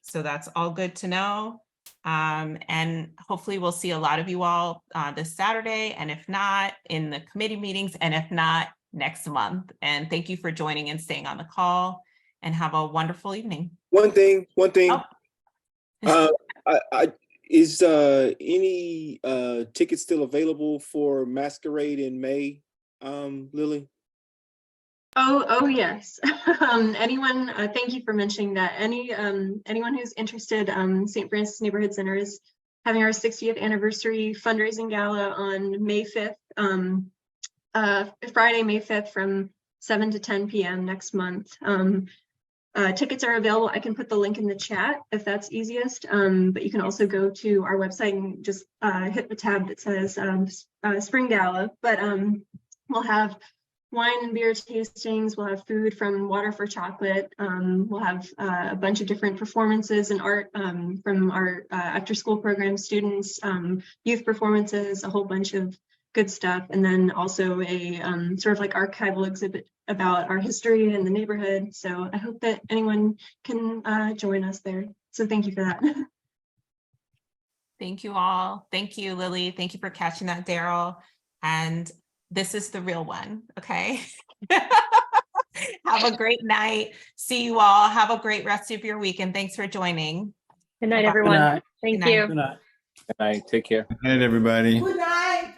So that's all good to know. And hopefully we'll see a lot of you all this Saturday, and if not, in the committee meetings, and if not, next month. And thank you for joining and staying on the call, and have a wonderful evening. One thing. Oh. Is any tickets still available for Masquerade in May, Lily? Oh yes. Anyone, thank you for mentioning that. Anyone who's interested, St. Francis Neighborhood Center is having our 60th anniversary fundraising gala on May 5th, Friday, May 5th from 7 to 10 p.m. next month. Tickets are available. I can put the link in the chat if that's easiest, but you can also go to our website and just hit the tab that says Spring Gala. But we'll have wine and beer tastings, we'll have food from Water for Chocolate, we'll have a bunch of different performances and art from our after school program students, youth performances, a whole bunch of good stuff, and then also a sort of like archival exhibit about our history and the neighborhood. So I hope that anyone can join us there. So thank you for that. Thank you all. Thank you, Lily. Thank you for catching that, Daryl. And this is the real one, okay? Have a great night. See you all. Have a great rest of your week, and thanks for joining. Good night, Bye-bye. everyone. Good night. Thank Good night. you. Good night. Good night. Take care. Good night, everybody. Good night.